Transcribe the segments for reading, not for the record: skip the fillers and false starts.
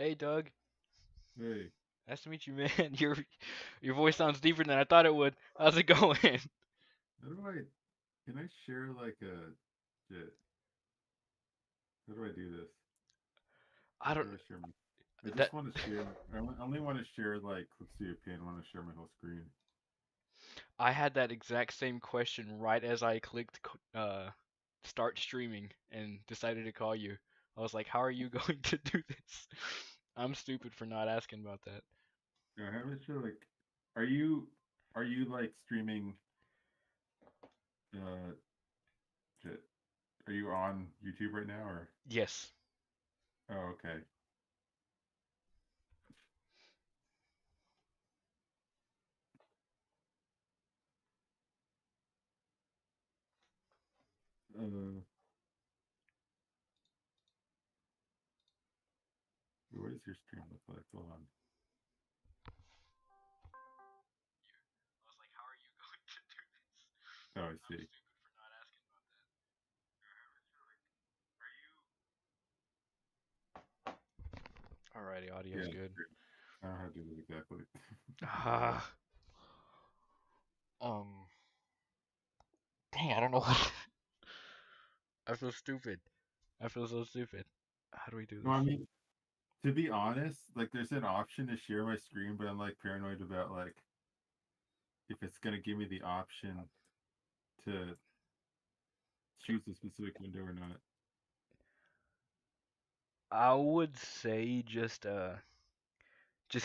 Hey, Doug. Hey, Nice to meet you, man. Your voice sounds deeper than I thought it would. How's it going? how do I, can I share like a, shit, how do I do this? I How don't do I share my, I that just want to share, I only want to share like, let's see a pin, I want to share my whole screen. I had that exact same question right as I clicked start streaming and decided to call you. I was like, "How are you going to do this?" I'm stupid for not asking about that. I have it show like, are you, are you like streaming, uh, shit, are you on YouTube right now or? Yes. Oh, okay. Uh, what does your stream look like? Hold on. I was like, "How are you going to do this?" Oh, I I'm see. stupid for not asking about that. Alrighty, Yeah, audio's good. I don't know how to do it exactly. Ah, um, dang, I don't know what. I feel stupid. I feel so stupid. How do we do No, this? I mean, to be honest, like there's an option to share my screen, but I'm like paranoid about like if it's gonna give me the option to choose a specific window or not. I would say just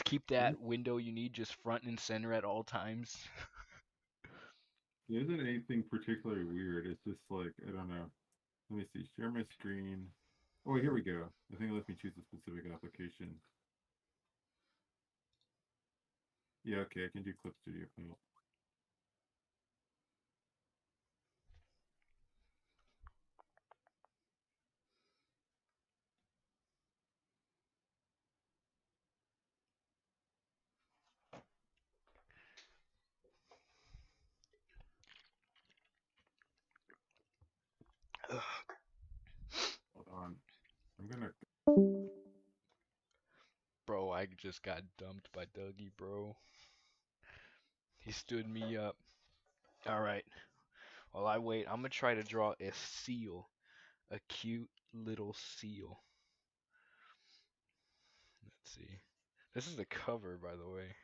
keep There that window you need just front and center at all times. there isn't anything particularly weird. It's just like I don't know. Let me see. Share my screen. Oh, here we go. I think it lets me choose a specific application. Yeah, okay, I can do Clip Studio Paint. Hold on. I'm gonna. Bro, I just got dumped by Dougie, bro. He stood me up. Alright, while I wait, I'm gonna try to draw a seal. A cute little seal. Let's see. This is the cover, by the way.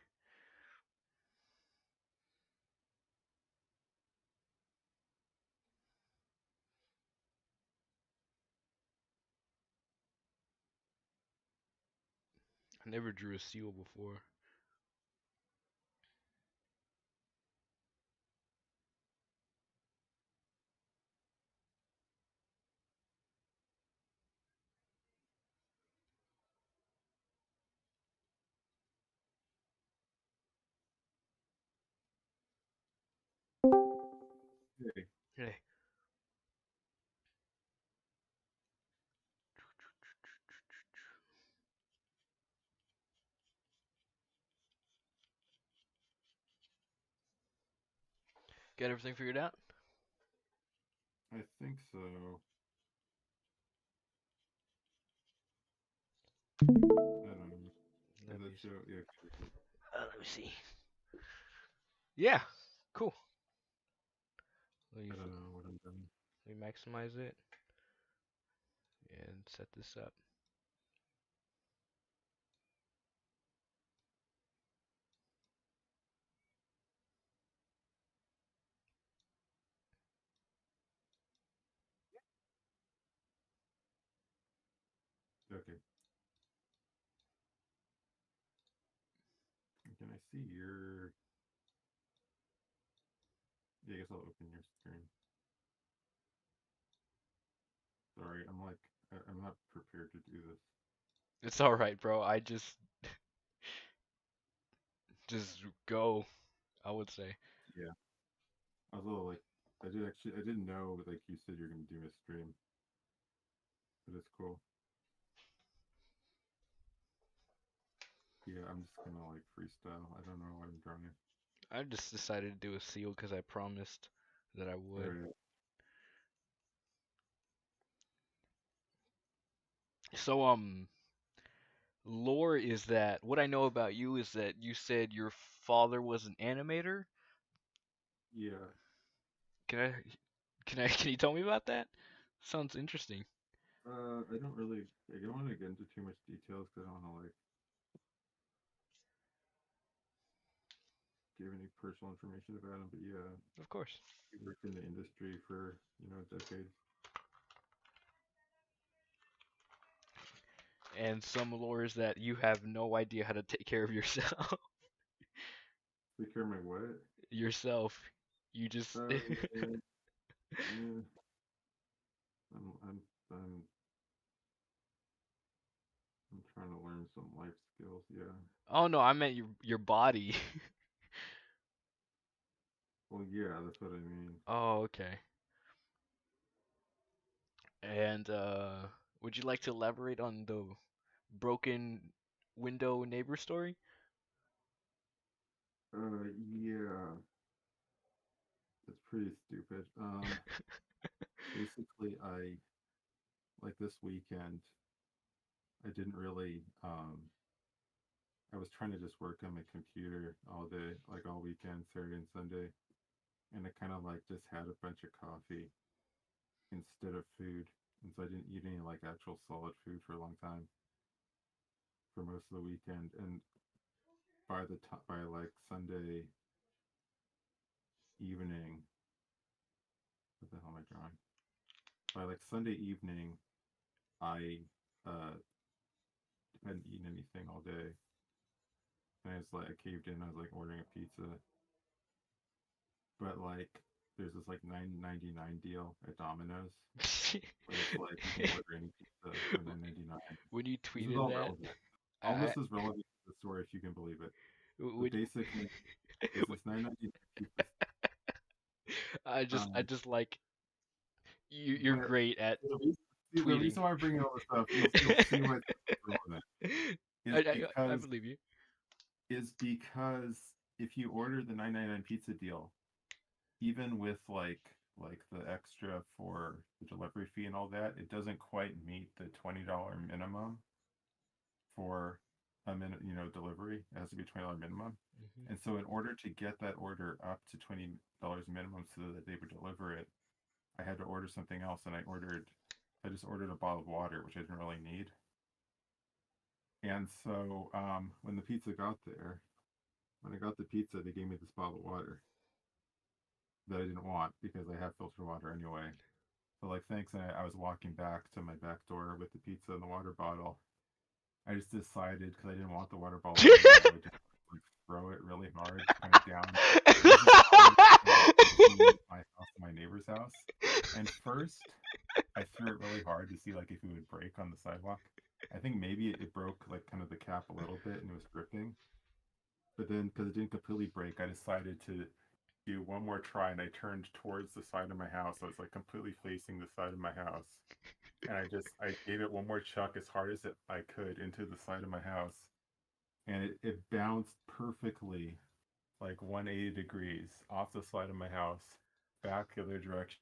I never drew a seal before. Hey, Hey, got everything figured out? I think so. I don't know. Does Let that me show? Yeah. Okay. let me see. Yeah, cool. Let me, I don't know what I'm doing. let me maximize it and set this up. Okay. Can I see your? Yeah, I guess I'll open your screen. Sorry, I'm not prepared to do this. It's all right, bro. I just go. I would say. Yeah, I was a little like, I didn't know like you said you're gonna do a stream, but it's cool. Yeah, I'm just gonna like freestyle. I don't know what I'm drawing. I just decided to do a seal because I promised that I All would. right. So Lore is that what I know about you is that you said your father was an animator. Yeah. Can I can you tell me about that? Sounds interesting. I don't really. I don't want to get into too much details because I don't want to like give any personal information about him. But yeah, Of course. he worked in the industry for decades. And some lore is that you have no idea how to take care of yourself. Take care of my what? yourself. You just Yeah, yeah. I'm I'm I'm trying to learn some life skills. Yeah. Oh no, I meant your body. Well, yeah, that's what I mean. Oh, okay. And would you like to elaborate on the broken window neighbor story? Yeah, it's pretty stupid. Basically, I like this weekend. I didn't really. I was trying to just work on my computer all day, like all weekend, Saturday and Sunday, and I kind of like just had a bunch of coffee instead of food, and so I didn't eat any like actual solid food for a long time for most of the weekend. And by like Sunday evening, what the hell am I drawing? By like Sunday evening, I uh hadn't eaten anything all day, and I was like, I caved in. I was like ordering a pizza, but like there's this like 9.99 deal at Domino's where it's like you can order any pizza for 9.99. when you This is tweeted all that, relevant. All I this is relevant to the story if you can believe it. But would basically, there's this 9.99 pizza. I Um, just like you're but great at the reason, the tweeting. reason why I'm bringing all this up, you'll see why it's relevant, is I because believe you. if you order the 9.99 pizza deal, even with like the extra for the delivery fee and all that, it doesn't quite meet the $20 minimum for a minute, delivery. It has to be $20 minimum. Mhm. And so in order to get that order up to $20 minimum so that they would deliver it, I had to order something else and I just ordered a bottle of water, which I didn't really need. And so when the pizza got there, when I got the pizza, they gave me this bottle of water that I didn't want because I have filtered water anyway. So like thanks, and I was walking back to my back door with the pizza and the water bottle. I just decided because I didn't want the water bottle anymore, I just like throw it really hard, kind of down. This is probably between my house and my neighbor's house. And first, I threw it really hard to see like if it would break on the sidewalk. I think maybe it broke like kind of the cap a little bit and it was dripping. But then because it didn't completely break, I decided to do one more try and I turned towards the side of my house. I was like completely facing the side of my house. And I gave it one more chuck as hard as I could into the side of my house. And it bounced perfectly like 180 degrees off the side of my house, back the other direction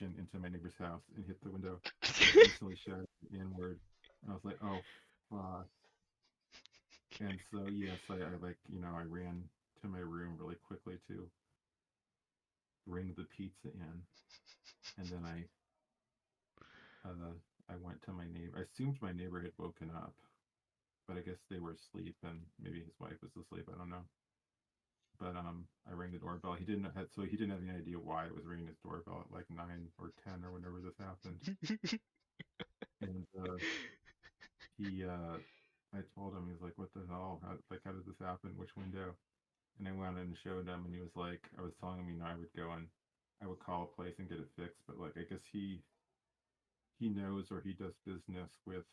into my neighbor's house and hit the window and just instantly shattered inward. And I was like, oh fuck. And so yes, I like, I ran to my room really quickly to bring the pizza in. And then uh, I went to my neighbor. I assumed my neighbor had woken up, but I guess they were asleep and maybe his wife was asleep. I don't know. But I rang the doorbell. He didn't have any idea why I was ringing his doorbell at like 9 or 10 or whenever this happened. And I told him, he was like, "What the hell? How did this happen? Which window?" And I went and showed him, and he was like, I was telling him, I would go and I would call a place and get it fixed, but like I guess he knows or he does business with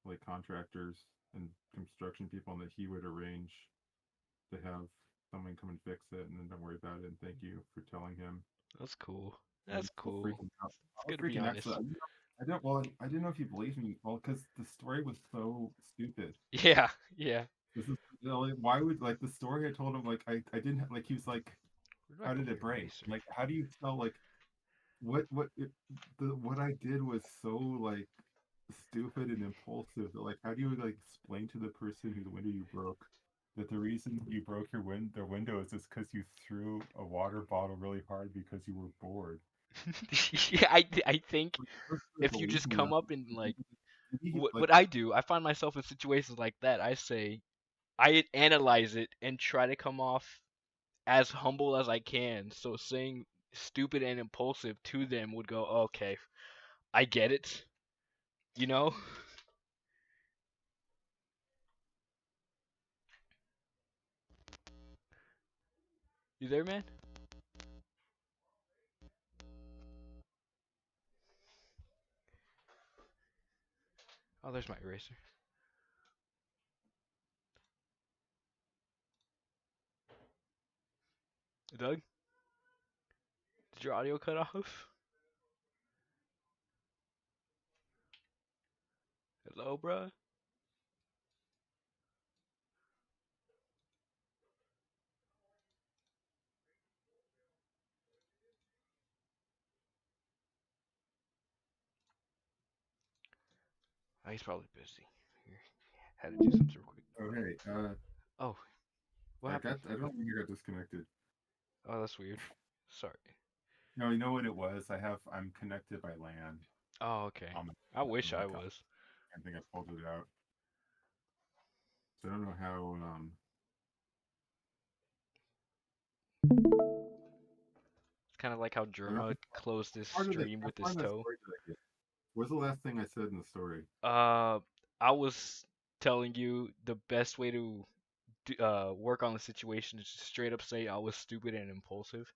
like contractors and construction people, and that he would arrange to have someone come and fix it, and then don't worry about it. And thank you for telling him. That's cool. And That's I was cool. freaking out. I It's was good to be freaking out. honest. I didn't. Well, I didn't know if you believed me. Well, because the story was so stupid. Yeah, yeah. This is like, why would like the story I told him like I didn't like he was like, Where do I how put did my it break? eraser? Like how do you tell like what I did was so like stupid and impulsive. Like, how do you like explain to the person whose window you broke that the reason you broke their windows is because you threw a water bottle really hard because you were bored? Yeah, I think Like, the person would if you believe just me come on up and like like what I do, I find myself in situations like that. I say I analyze it and try to come off as humble as I can. So saying stupid and impulsive to them would go, okay, I get it. You know? You there, man? Oh, there's my eraser. Doug, did your audio cut off? Hello, bruh? Oh, he's probably busy. Here, had to do something real quick. oh hey, Oh, what happened? I don't think I got disconnected. Oh, that's weird. Sorry. No, you know what it was? I'm connected by LAN Oh, okay. on my I wish on my I top. was. I think I pulled it out. So I don't know how It's kind of like how I don't know Germa closed this stream how with far his in the toe. story did I get? What's the last thing I said in the story? Uh, I was telling you the best way to work on the situation is to straight up say I was stupid and impulsive.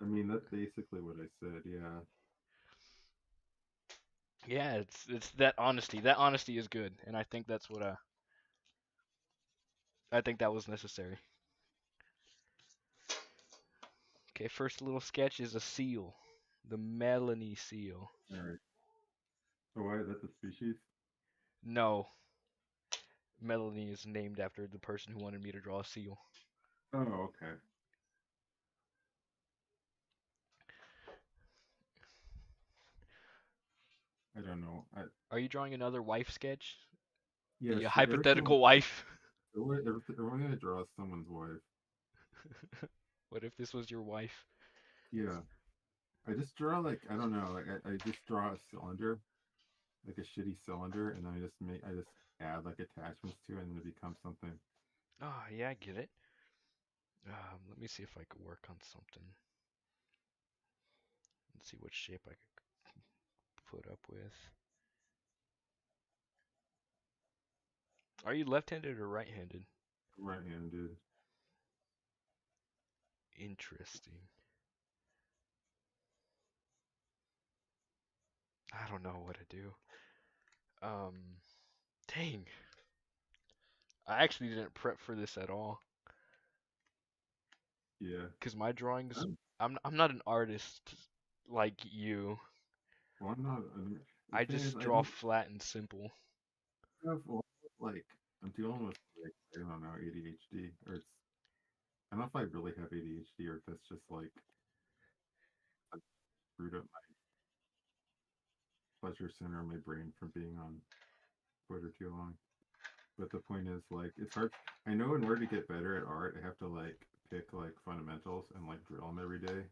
I mean, that's basically what I said. Yeah. Yeah, it's that honesty. That honesty is good, and I think that's what I think that was necessary. Okay, first little sketch is a seal, the Melanie seal. All right. So why that's a species? No, Melanie is named after the person who wanted me to draw a seal. Oh, okay. I don't know. Are you drawing another wife sketch? Yeah. A Every time hypothetical wife? everyone gonna draw someone's wife. What if this was your wife? Yeah. I just draw like I don't know. Like I just draw a cylinder, like a shitty cylinder, and then I just add like attachments to it, and then it becomes something. Oh, yeah, I get it. Let me see if I could work on something. Let's see what shape I could put up with. Are you left-handed or right-handed? Right-handed. Interesting. I don't know what to do. Um, dang. I actually didn't prep for this at all. Yeah. Cause my drawings, I'm, I'm not an artist like you. well, I'm not. The I thing is, just I draw don't flat and simple. have like I'm dealing with like I don't know ADHD or it's I don't know if I really have ADHD or if that's just like I screwed up my pleasure center of my brain from being on Twitter too long. But the point is, like, it's hard. I know in order to get better at art, I have to like pick like fundamentals and like drill them every day.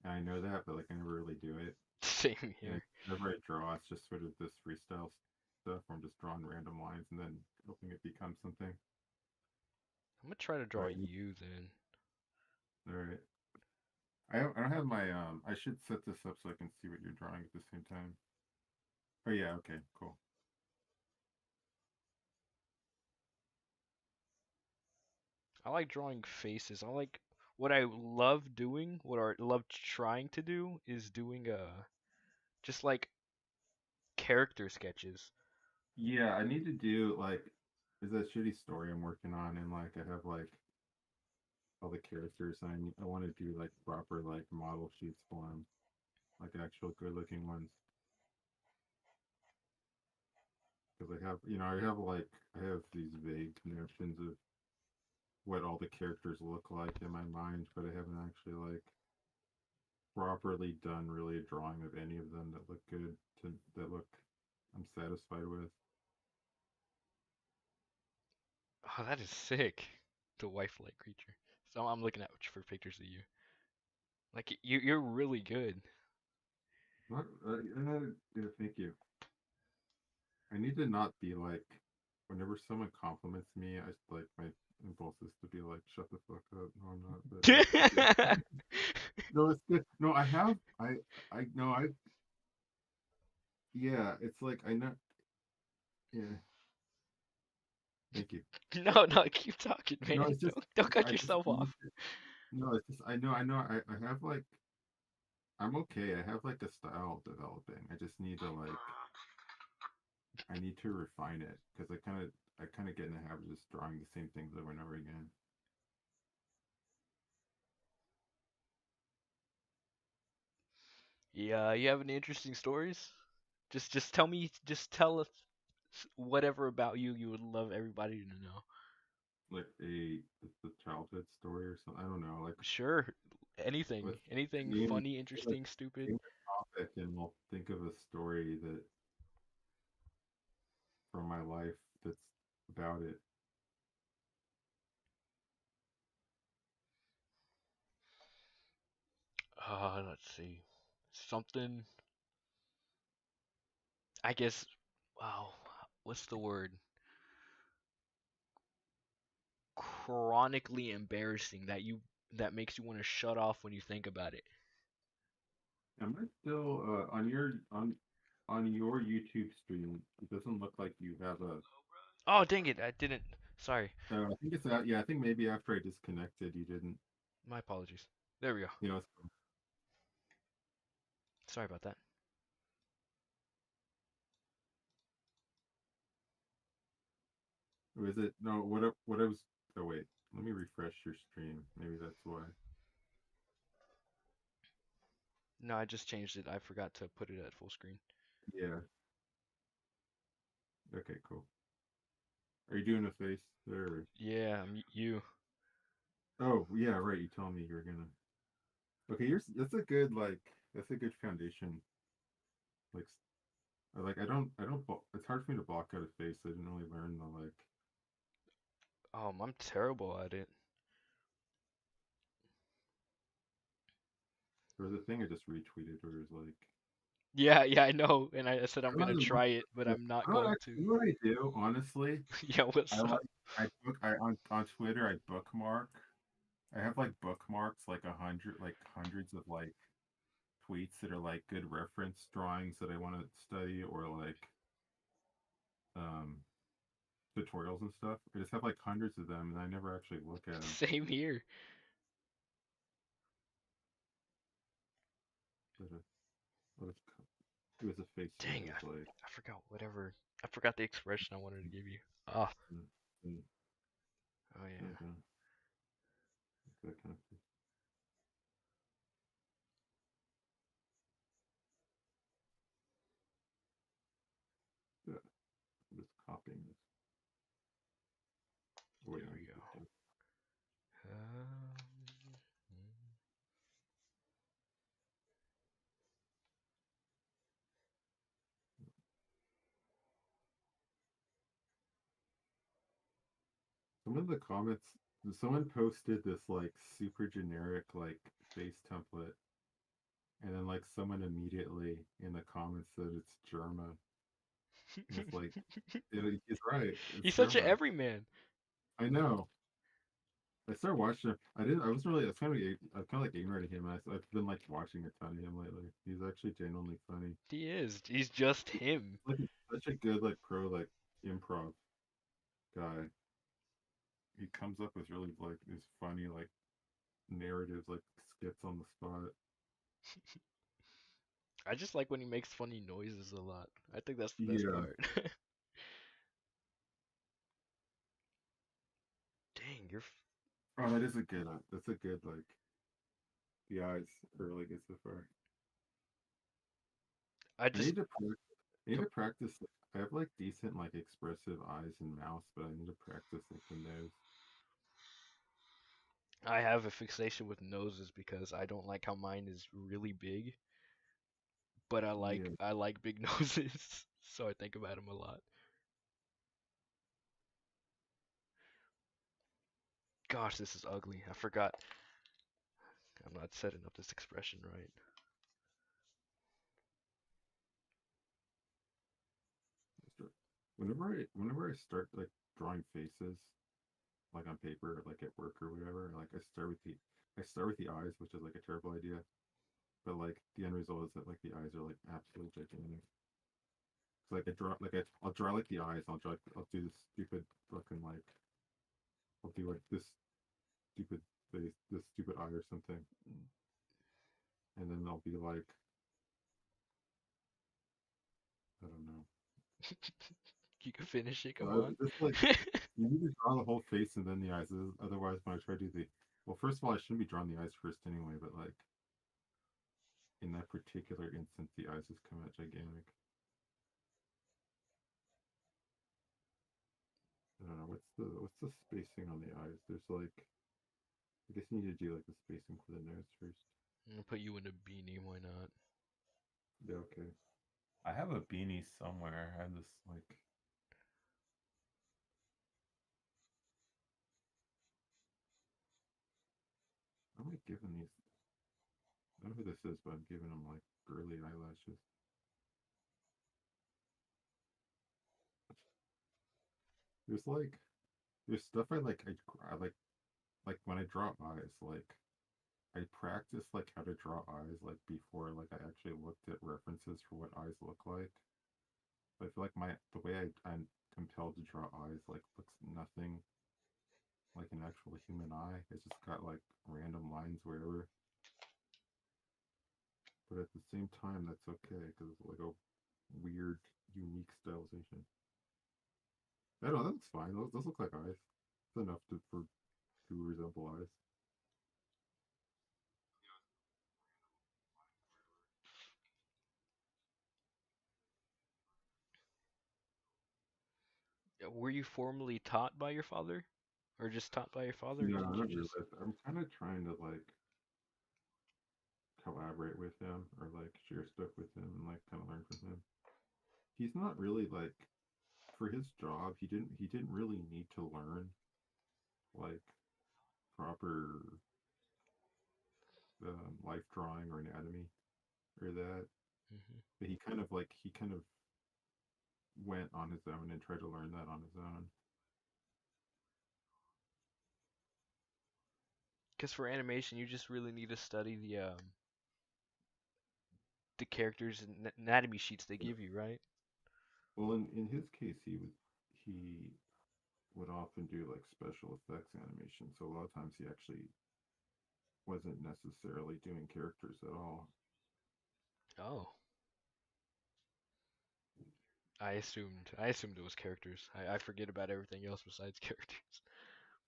And I know that, but like I never really do it. Same And here. whenever I draw, it's just sort of this freestyle stuff where I'm just drawing random lines and then hoping it becomes something. I'm gonna try to All draw right, you then. all right. I don't have my I should set this up so I can see what you're drawing at the same time. Oh yeah, okay, cool. I like drawing faces. I like what I love doing, what I love trying to do is doing just like character sketches. Yeah, I need to do like there's that shitty story I'm working on and like I have like all the characters and I want to do like proper like model sheets for them, like actual good looking ones. Because I have, I have these vague notions of what all the characters look like in my mind, but I haven't actually like properly done really a drawing of any of them that look good to that look I'm satisfied with. Oh, that is sick. The wife-like creature. So I'm looking at for pictures of you. Like you're really good. Not, yeah, thank you. I need to not be like whenever someone compliments me, I like my impulse is to be like, shut the fuck up. No, I'm not. But it's good. No, it's good. No, I have. I no, I. Yeah, it's like I know. Yeah, thank you. No, no, keep talking, No, man. it's just. Don't cut I just yourself need. off. No, it's just. I know. I have like. I'm okay. I have like a style developing. I just need to like. I need to refine it because I kind of get in the habit of just drawing the same things over and over again. Yeah, you have any interesting stories? Just tell me. Just tell us whatever about you would love everybody to know. Like it's a childhood story or something. I don't know. Like Sure, let's anything name funny, like interesting, stupid. name a topic and we'll think of a story that from my life that's about it. Let's see. Something. I guess. Wow. What's the word? Chronically embarrassing that makes you want to shut off when you think about it. Am I still on your YouTube stream? It doesn't look like you have a. Oh, dang it! I didn't. Sorry. I think it's that. Yeah, I think maybe after I disconnected, you didn't. My apologies. There we go. You know, Sorry about that. or is it no? What I was. Oh wait, let me refresh your stream. Maybe that's why. No, I just changed it. I forgot to put it at full screen. Yeah. Okay. Cool. Are you doing a face there? Yeah, you. Oh yeah, right. You told me you were gonna. Okay, that's a good like that's a good foundation. Like it's hard for me to block out a face. I didn't really learn the like. I'm terrible at it. There was a thing I just retweeted where it was like. Yeah, yeah, I know. And I said I'm I don't gonna know. try it, but I'm not I don't going actually, to. you know what I do, honestly? Yeah, I what's up? like I on Twitter I bookmark. I have like bookmarks like hundreds of like tweets that are like good reference drawings that I want to study or like um tutorials and stuff. I just have like hundreds of them and I never actually look at them. Same here. But what is it was a face that Dang, was like I forgot whatever. I forgot the expression I wanted to give you. Ah, mm, mm, oh yeah. okay, that kind of thing. Yeah, I'm just copying this. Oh, wait, There no, we you go. did that. Um, Some of the comments, someone posted this like super generic like face template, and then like someone immediately in the comments said it's Germa, and it's like he's right, it's He's such an Germa. everyman. I know. I started watching him. I didn't. I wasn't really. I was kind of like ignoring him. I've been like watching a ton of him lately. He's actually genuinely funny. He is. He's just him. Like such a good like pro like improv guy. He comes up with really like these funny like narratives like skits on the spot. I just like when he makes funny noises a lot. I think that's the best Yeah. part. Dang, Oh, that is a good. That's a good like. The eyes are really good so far. I I just need to. I need go, to practice. I have like decent like expressive eyes and mouth, but I need to practice like the nose. I have a fixation with noses because I don't like how mine is really big, but Yeah. I like big noses, so I think about them a lot. Gosh, this is ugly. I forgot. I'm not setting up this expression right. Start- whenever I start like drawing faces, like on paper, like at work or whatever, like I start with the eyes, which is like a terrible idea. But like the end result is that like the eyes are like absolutely gigantic. So like I'll draw like the eyes. I'll do this stupid fucking like I'll do like this stupid face, this stupid eye or something, and then I'll be like I don't know. You can finish it. Come But on. it's like you need to draw the whole face and then the eyes. Otherwise, when I try to do the well, first of all, I shouldn't be drawing the eyes first anyway. But like in that particular instance, the eyes just come out gigantic. I don't know what's the spacing on the eyes. There's like I guess you need to do like the spacing for the nose first. I'm gonna put you in a beanie. Why not? Yeah, okay. I have a beanie somewhere. I have this like I'm like giving these. I don't know who this is, but I'm giving them like girly eyelashes. There's like there's stuff I like when I draw eyes like I practice like how to draw eyes like before like I actually looked at references for what eyes look like. But I feel like the way I'm compelled to draw eyes like looks nothing like an actual human eye. It's just got like random lines wherever. But at the same time, that's okay because it's like a weird, unique stylization. I don't know, that looks fine. Those look like eyes. It's enough to resemble eyes. Were you formally taught by your father, or just taught by your father, or No, didn't you not really. just? I'm kind of trying to like collaborate with him or like share stuff with him and like kind of learn from him. He's not really like for his job. He didn't really need to learn like proper life drawing or anatomy or that. Hmm. But he kind of went on his own and tried to learn that on his own. Because for animation, you just really need to study the characters and anatomy sheets they Yeah. give you, right? Well, in his case, he would often do like special effects animation. So a lot of times he actually wasn't necessarily doing characters at all. Oh, I assumed it was characters. I forget about everything else besides characters.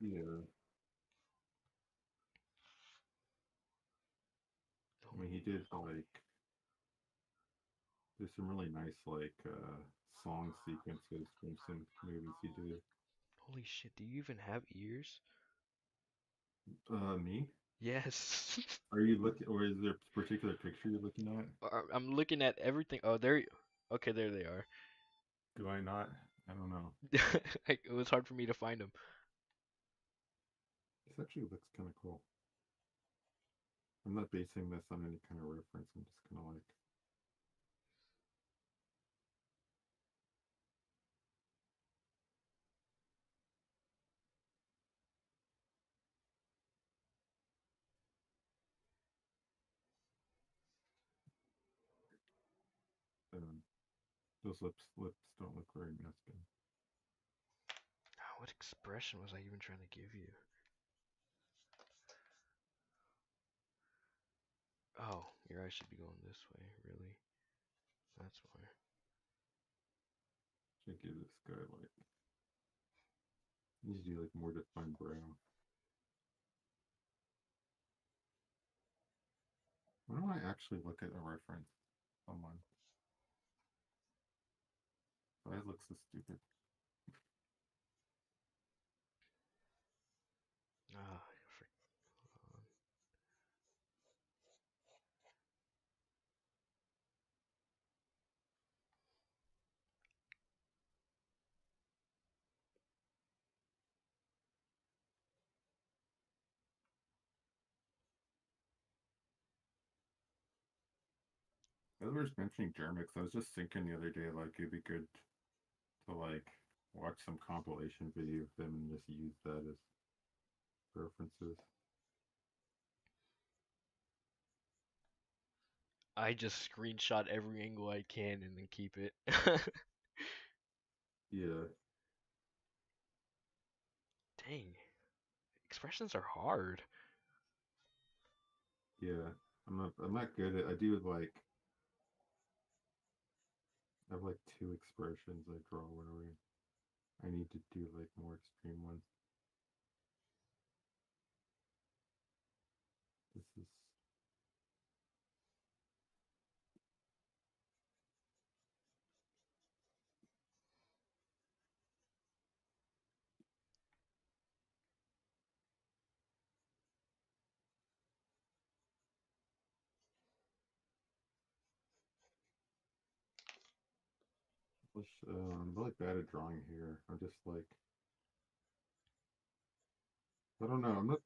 Yeah, I mean he did like there's some really nice like song sequences from some movies he did. Holy shit, do you even have ears? Me? Yes. Are you looking, or is there a particular picture you're looking at? I'm looking at everything. Oh, there. Okay, there they are. Do I not? I don't know. It was hard for me to find them. This actually looks kind of cool. I'm not basing this on any kind of reference. I'm just kind of like, um, those lips don't look very masculine. What expression was I even trying to give you? Oh, your eyes should be going this way, really. That's why. Should give this guy like, need to do like more defined brow. Why don't I actually look at a reference? Someone. My eyes look so stupid. Ah, I was mentioning German 'cause I was just thinking the other day, like it'd be good to like watch some compilation video of them and just use that as references. I just screenshot every angle I can and then keep it. Yeah, Dang, expressions are hard. yeah. I'm not good at. I do like I have like two expressions I draw whenever I need to do like more extreme ones. This is I'm really bad at drawing here. I'm just like I don't know. I'm not.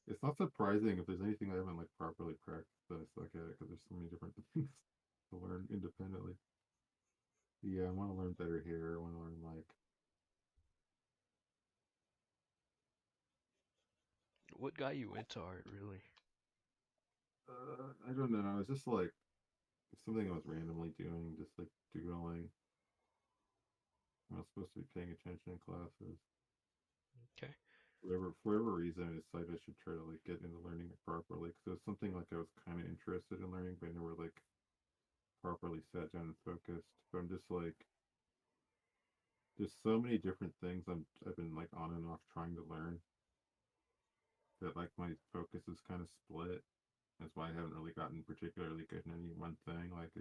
It's not surprising if there's anything I haven't like properly practiced that I suck at it because there's so many different things to learn independently. Yeah, I want to learn better hair. I want to learn like What got you into art, really? I don't know. It's just like something I was randomly doing, just like doodling. I was supposed to be paying attention in classes. Okay. For whatever reason, I decided I should try to like get into learning it properly because it was something like I was kind of interested in learning, but I never like properly sat down and focused. But I'm just like, there's so many different things I've been like on and off trying to learn that like my focus is kind of split. That's why I haven't really gotten particularly good in any one thing. Like I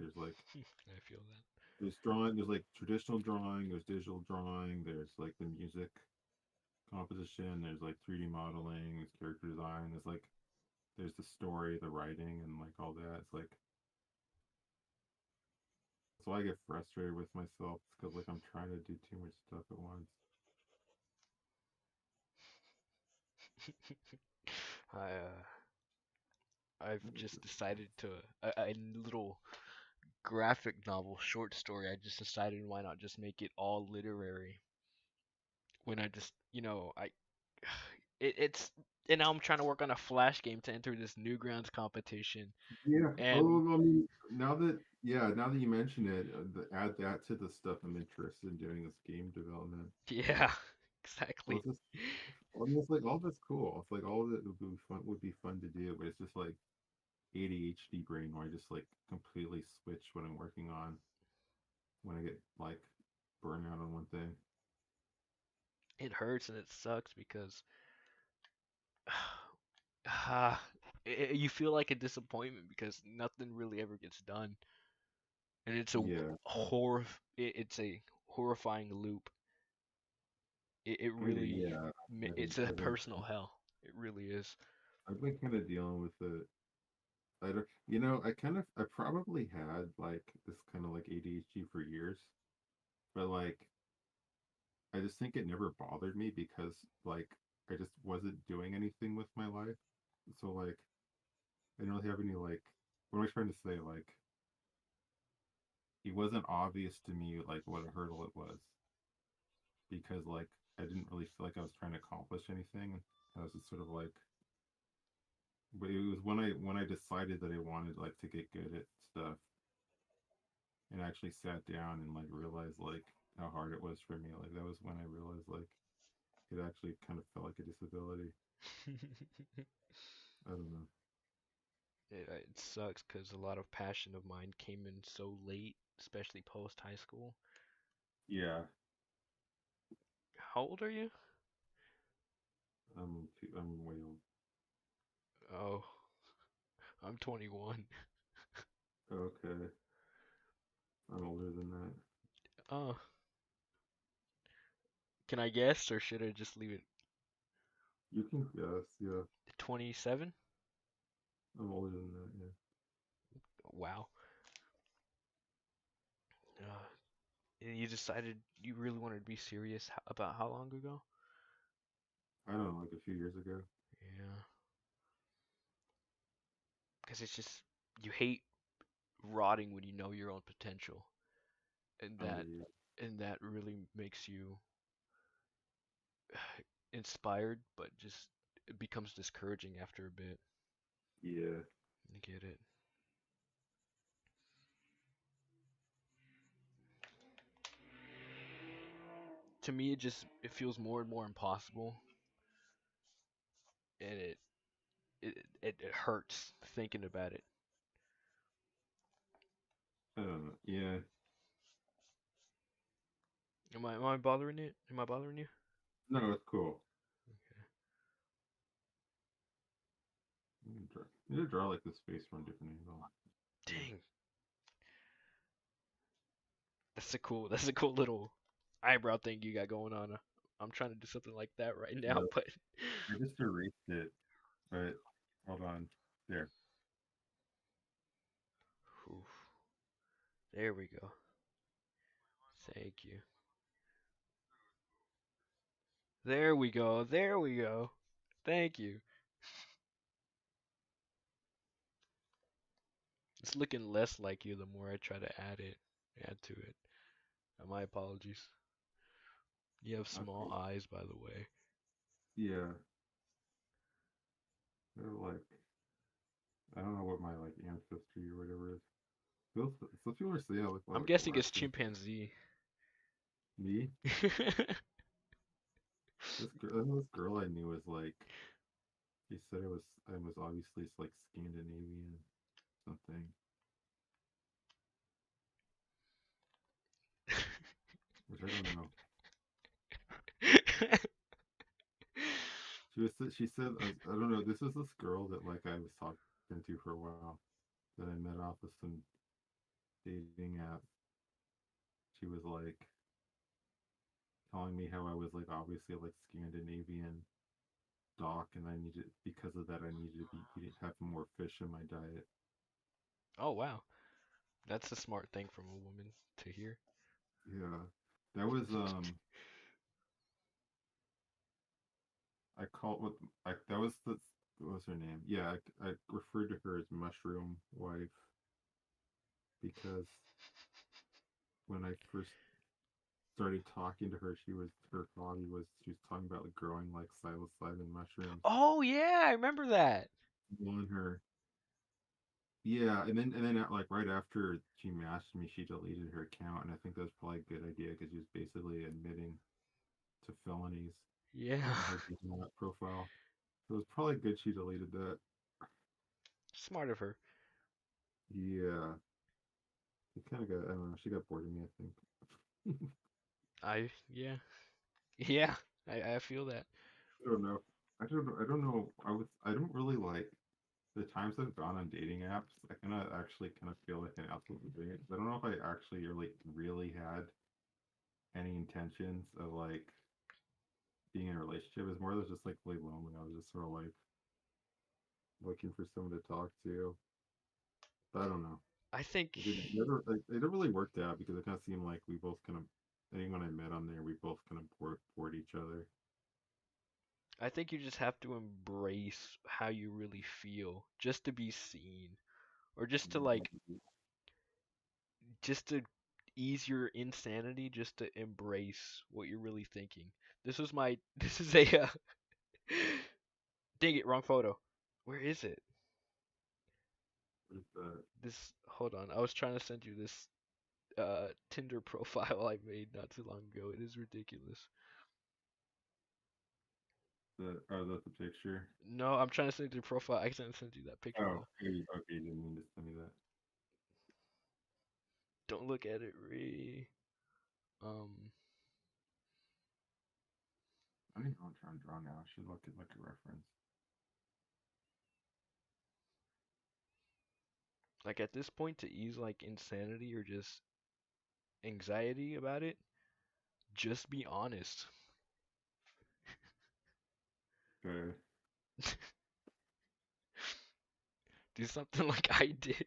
feel that. there's drawing, there's like traditional drawing, there's digital drawing, there's like the music composition, there's like 3D modeling, there's character design, there's the story, the writing, and like all that. It's like that's why I get frustrated with myself because like I'm trying to do too much stuff at once. I've just decided to a little graphic novel short story. I just decided why not just make it all literary when I just I it's and now I'm trying to work on a flash game to enter this Newgrounds competition Yeah. and Oh, I mean, now that you mention it, add that to the stuff I'm interested in doing this game development. yeah, Well, exactly. it's just almost like all that's cool. It's like all of it would be fun to do, but it's just like ADHD brain where I just like completely switch what I'm working on when I get like burned out on one thing. It hurts and it sucks because ah, you feel like a disappointment because nothing really ever gets done, and Yeah, it's a horrifying loop. It really yeah. I've been, it's a I've been, personal hell. It really is. I've been kind of dealing with it. I don't, I probably had like this kind of like ADHD for years, but like I just think it never bothered me because like I just wasn't doing anything with my life. So like I don't really have any like what am I trying to say? Like it wasn't obvious to me like what a hurdle it was because like I didn't really feel like I was trying to accomplish anything. I was just sort of like but it was when I decided that I wanted like to get good at stuff and actually sat down and like realized like how hard it was for me. Like that was when I realized like it actually kind of felt like a disability. I don't know. It sucks because a lot of passion of mine came in so late, especially post high school. Yeah, How old are you? I'm way old. Oh, I'm 21. Okay, I'm older than that. Oh, can I guess or should I just leave it You can guess. Yeah, 27? I'm older than that. Yeah, Wow. And you decided you really wanted to be serious about how long ago? I don't know, like a few years ago. Yeah, because it's just you hate rotting when you know your own potential, and Oh that yeah. and that really makes you inspired, but just it becomes discouraging after a bit. Yeah. I get it. To me, it feels more and more impossible, and it hurts thinking about it. I don't know. Yeah. Am I bothering it? Am I bothering you? No, it's cool. Okay. You need to draw like this face from a different angle. Yeah. Dang, that's a cool little eyebrow thing you got going on. I'm trying to do something like that right now, Yeah. but I just erased it, but hold on. There. Oof. There we go. Thank you. There we go. There we go. Thank you. It's looking less like you the more I try to add to it. My apologies. You have small Okay. eyes, by the way. Yeah. They're like I don't know what my like ancestry or whatever is. Some people are saying I look I'm like guessing it's Russian. chimpanzee. Me? This girl I knew was like she said I was obviously like Scandinavian something, which I don't know. She said I don't know. This is this girl that like I was talking to for a while that I met off of some dating app. She was like telling me how I was like obviously like Scandinavian doc, and I needed because of that I needed to be eating have more fish in my diet. Oh wow, that's a smart thing from a woman to hear. Yeah, that was I called what I that was the what was her name? Yeah, I referred to her as Mushroom Wife because when I first started talking to her, her hobby was she was talking about like growing like psilocybin mushrooms Oh yeah, I remember that. on her. Yeah, and then like right after she matched me, she deleted her account, and I think that's probably a good idea because she was basically admitting to felonies Yeah, in her dating app profile. So it was probably good she deleted that. smart of her. Yeah, it kind of got I don't know. She got bored of me, I think. Yeah, yeah. I feel that. I don't know. I don't know. I don't really like the times I've gone on dating apps. I kind of actually kind of feel like an asshole for doing it. I don't know if I actually really had any intentions of like being in a relationship. It's more than just like really lonely. I was just sort of like looking for someone to talk to. But I don't know. I think It never really worked out because it kind of seemed like we both kind of anyone I met on there, we both kind of bored each other. I think you just have to embrace how you really feel just to be seen or just to ease your insanity, just to embrace what you're really thinking. This is a dang it, wrong photo. Where is it? The This hold on. I was trying to send you this Tinder profile I made not too long ago. It is ridiculous. that's the picture. No, I'm trying to send you the profile. I can't send you that picture Oh, though. okay, you didn't mean to send me that. Don't look at it, re. Um, I don't even know what I'm trying to draw now. I should look at like a reference. like at this point, to ease like insanity or just anxiety about it, just be honest. Okay. Do something like I did.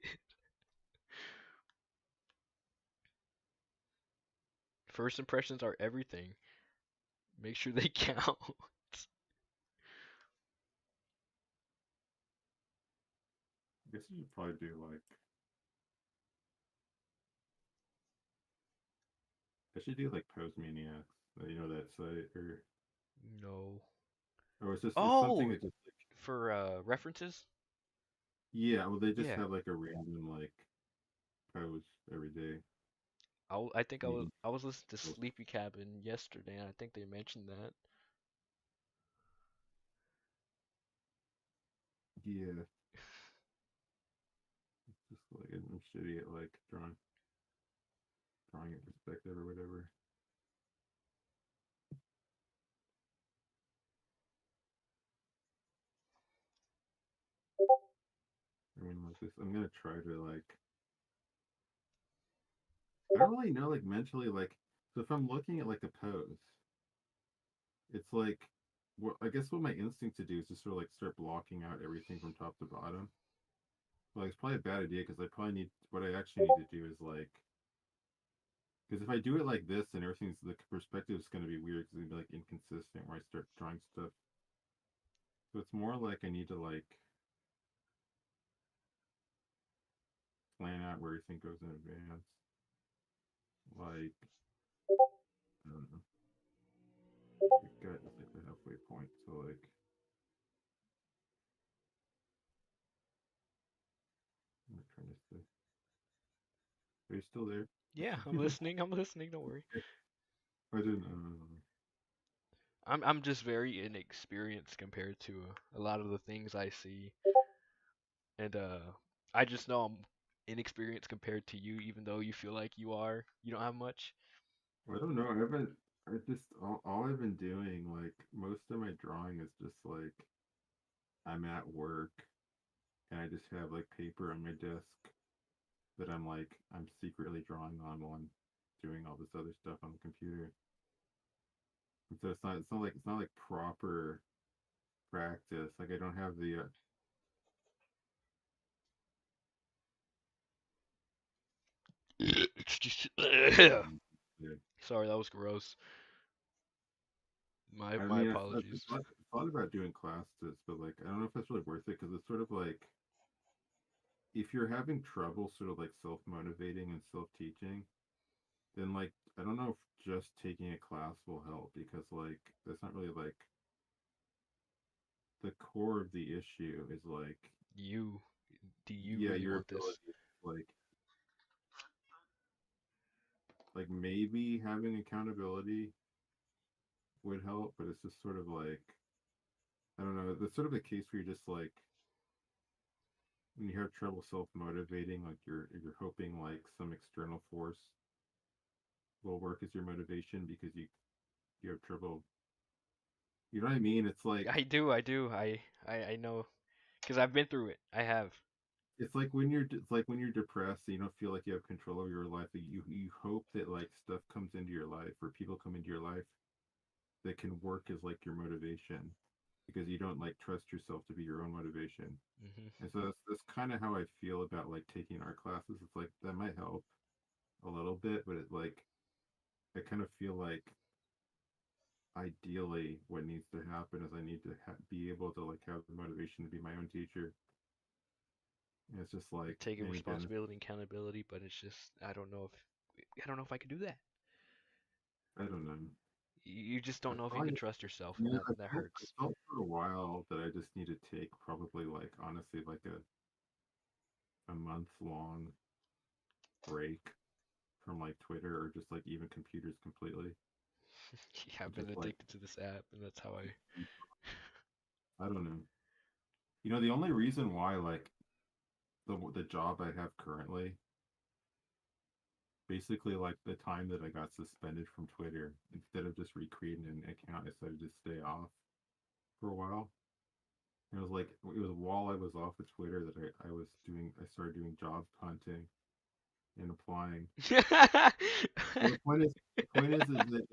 First impressions are everything. Make sure they count. I guess you should probably do like I should do like Pose Maniacs. You know that site, No. or it's something Oh, that just like, for references? yeah. Well, they just Yeah. have like a random like pose every day. I think Meeting. I was listening to Sleepy Cabin yesterday, and I think they mentioned that. Yeah, just like I'm shitty at like drawing it perspective or whatever. I mean, like this, I'm gonna try to like. I don't really know like mentally like. So if I'm looking at like a pose, it's like, what I guess what my instinct to do is just sort of like start blocking out everything from top to bottom. Like it's probably a bad idea because I probably need what I actually need to do is like because if I do it like this, then everything's the perspective is going to be weird because it's going to be like inconsistent where I start drawing stuff. So it's more like I need to like plan out where everything goes in advance. Like I don't know, the gut is like the halfway point. So like I'm trying to say, are you still there? Yeah, I'm listening. I'm listening. Don't worry. I didn't. I'm just very inexperienced compared to a lot of the things I see, and I just know I'm inexperienced compared to you, even though you feel like you don't have much. I don't know. I haven't. I just all I've been doing like most of my drawing is just like I'm at work and I just have like paper on my desk that I'm secretly drawing on while I'm doing all this other stuff on the computer. And so it's not like proper practice. Like I don't have the Excuse- yeah. Sorry, that was gross. I My mean, apologies. I thought about doing classes, but like I don't know if that's really worth it because it's sort of like if you're having trouble sort of like self motivating and self teaching, then like I don't know if just taking a class will help because like that's not really like the core of the issue is like You, do you yeah really your want this? ability like maybe having accountability would help, but it's just sort of like I don't know. It's sort of a case where you're just like when you have trouble self motivating, like you're hoping like some external force will work as your motivation because you have trouble. You know what I mean? I do. I know, because I've been through it. I have. It's like when you're depressed and you don't feel like you have control over your life. Like you hope that like stuff comes into your life or people come into your life that can work as like your motivation because you don't like trust yourself to be your own motivation. Hmm. And so that's kind of how I feel about like taking art classes. It's like that might help a little bit, but it like I kind of feel like ideally what needs to happen is I need to be able to like have the motivation to be my own teacher. And it's just like Taking any benefit. responsibility and accountability, but it's just I don't know if I can do that. I don't know. You just I don't know if you probably can trust yourself, and yeah, that I hurts. felt for a while that I just need to take probably like honestly like a month long break from like Twitter or just like even computers completely. Yeah, I've been Just like addicted to this app, and that's how I. I don't know. You know, the only reason why like the job I have currently, basically like the time that I got suspended from Twitter, instead of just recreating an account, I decided to stay off for a while. And it was while I was off of Twitter that I started doing job hunting and applying. Well, the point is that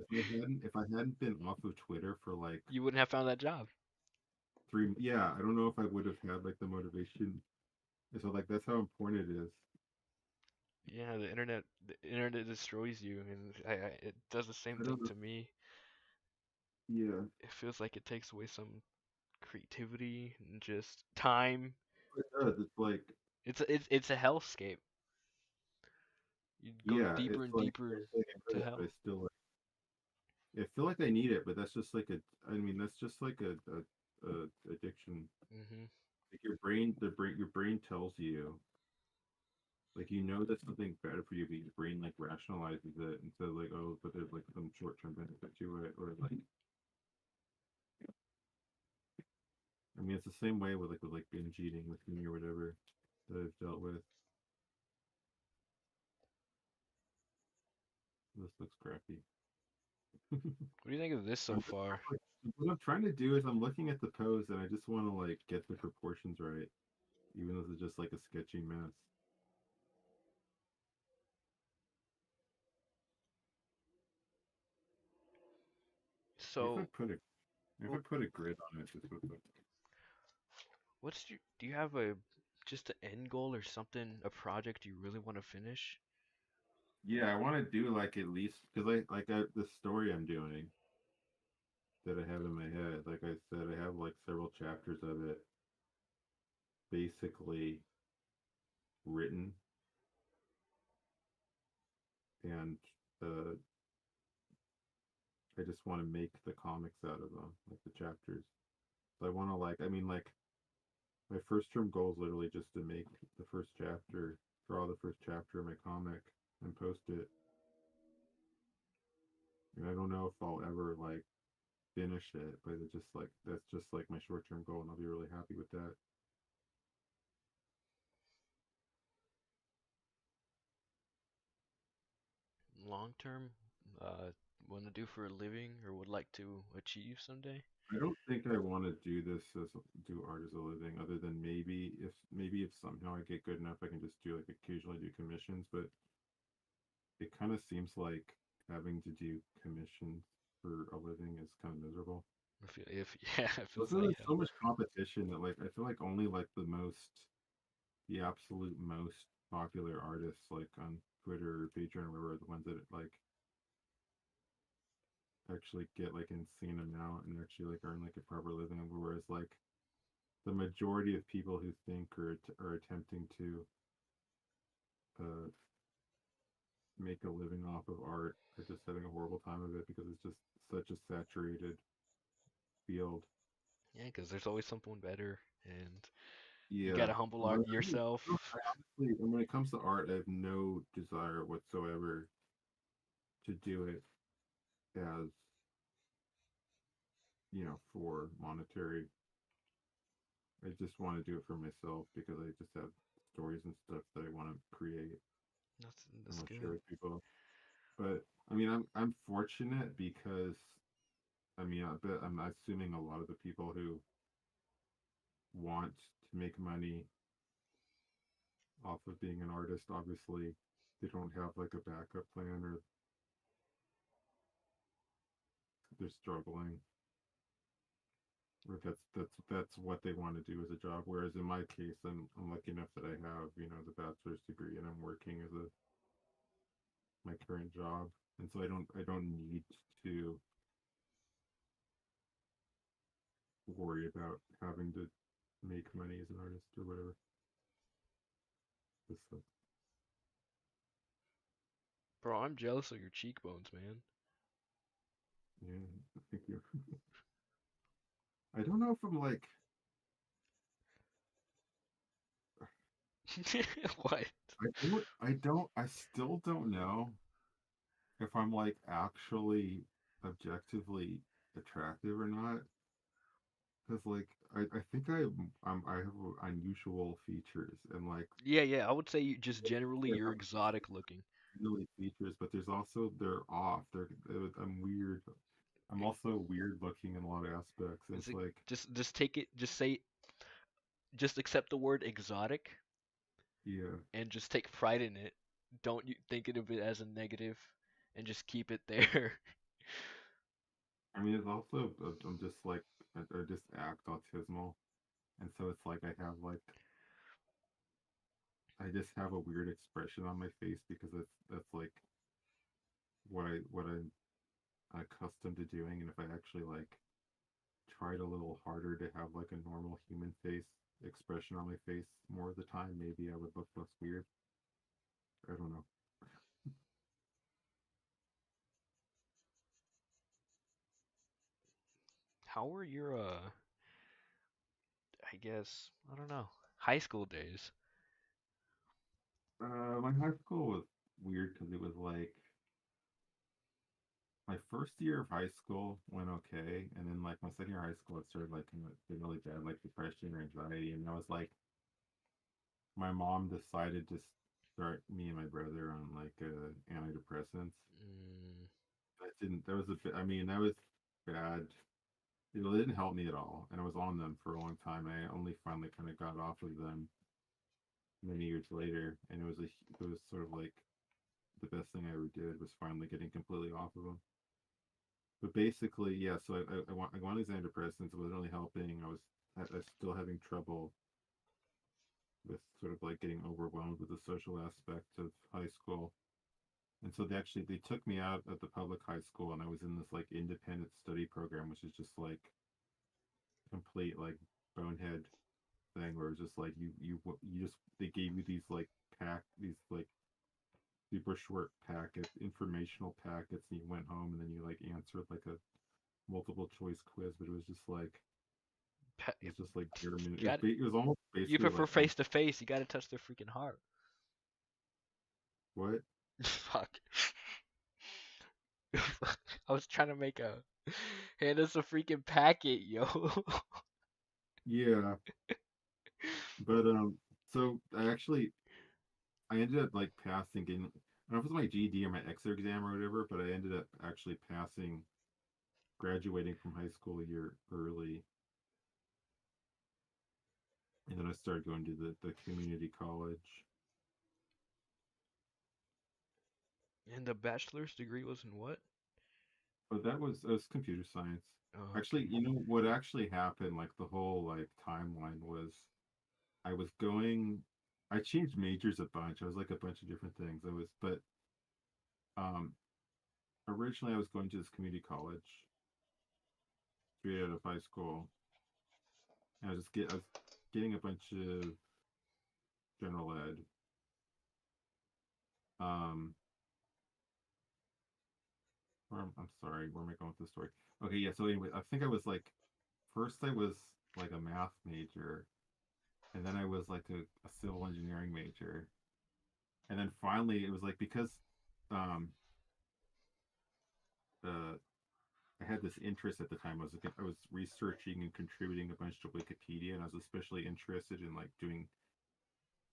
if I hadn't been off of Twitter for like You wouldn't have found that job. yeah, I don't know if I would have had like the motivation. And so like that's how important it is. Yeah, the internet destroys you, and it does the same I thing don't know. to me. Yeah, It feels like it takes away some creativity and just time. it does. It's like It's a hellscape. You'd go Yeah, deeper it's and like deeper I enjoy to it, but I hell. still like I feel like I need it, but that's just like a I mean that's just like a addiction. Hmm. Like your brain tells you like you know that's something better for you, but your brain like rationalizes it and says like, oh, but there's like some short term benefit to it, or like I mean it's the same way with like binge eating with me or whatever that I've dealt with. This looks crappy. What do you think of this so I'm just far? like, what I'm trying to do is I'm looking at the pose and I just want to like get the proportions right, even though it's just like a sketchy mess. If I So, put a if I wh- put a grid on it, this would look. what's your, do you have a just an end goal or something, a project you really want to finish? Yeah, I want to do like at least because the story I'm doing that I have in my head. Like I said, I have like several chapters of it basically written, and uh, I just want to make the comics out of them, like the chapters. So I want to like, I mean, like my first term goal is literally just to make the first chapter, draw the first chapter of my comic, and post it. And I don't know if I'll ever like finish it, but it's just like that's just like my short term goal, and I'll be really happy with that. Long term, want to do for a living or would like to achieve someday? I don't think I want to do this as do art as a living, other than maybe if somehow I get good enough, I can just do like occasionally do commissions. But it kind of seems like having to do commissions for a living is kind of miserable. If yeah, it feels Also, like there's hell. so much competition that like I feel like only like the absolute most popular artists like on Twitter or Patreon or whatever are the ones that like actually get like insane amount and actually like earn like a proper living. Whereas like the majority of people who think are attempting to uh, make a living off of art are just having a horrible time of it because it's just such a saturated field. Yeah, because there's always something better, and you Yeah. gotta humble Well, art I don't, yourself. I honestly, and when it comes to art, I have no desire whatsoever to do it as, for monetary. I just want to do it for myself because I just have stories and stuff that I want to create and That's want to share good. with people. But I mean, I'm fortunate because I mean, I bet I'm assuming a lot of the people who want to make money off of being an artist, obviously, they don't have like a backup plan or they're struggling or that's what they want to do as a job. Whereas in my case, I'm lucky enough that I have, the bachelor's degree and I'm working as a my current job. And so I don't need to worry about having to make money as an artist or whatever. Just, Bro, I'm jealous of your cheekbones, man. yeah, thank you. I don't know if I'm like What? I still don't know if I'm like actually objectively attractive or not. Because like I think I have unusual features and like Yeah, yeah, I would say you just generally I you're have exotic looking. really features, but there's also they're off. I'm weird. I'm also weird looking in a lot of aspects, and Is it's it like just take it, just say, just accept the word exotic yeah. and just take pride in it. Don't you think of it as a negative and just keep it there. I mean, it's also I'm just like I just act autismal, and so it's like I just have a weird expression on my face because that's like what I'm accustomed to doing, and if I actually like tried a little harder to have like a normal human face expression on my face more of the time, maybe I would look less weird. I don't know. How were your I guess I don't know, high school days? My high school was weird because it was like my first year of high school went okay, and then like my second year of high school, it started like getting really bad, like depression or anxiety, and I was like, my mom decided to start me and my brother on like antidepressants. Mm, That didn't. That was a bit. I mean, that was bad. It didn't help me at all, and I was on them for a long time. I only finally kind of got off of them many years later, and it was sort of like the best thing I ever did was finally getting completely off of them. But basically, yeah. So I want these antidepressants. It wasn't really helping. I was still having trouble with sort of like getting overwhelmed with the social aspect of high school. And so they took me out of the public high school, and I was in this like independent study program, which is just like complete like bonehead thing where it's just like you just they gave you these like super short informational packets, and you went home and then you like answered like a multiple choice quiz, but it was just like bare minimum. got It was almost you basically prefer like face to face. You got to touch their freaking heart. what? Fuck. I was trying to make a hand us a freaking packet, yo. Yeah, but so I ended up like passing in. I don't know if it was my GED or my exit exam or whatever, but I ended up actually passing, graduating from high school a year early, and then I started going to the community college. And the bachelor's degree was in what? But that was computer science. Oh, Actually, okay. you know what actually happened? Like the whole like timeline was, I was going, I changed majors a bunch. I was like a bunch of different things. But um, originally I was going to this community college straight out of high school, and I was getting a bunch of general ed. Um, I'm sorry, where am I going with this story? Okay, yeah. So anyway, I think I was like, first I was like a math major, and then I was like a civil engineering major, and then finally it was like because um uh I had this interest at the time. I was researching and contributing a bunch to Wikipedia, and I was especially interested in like doing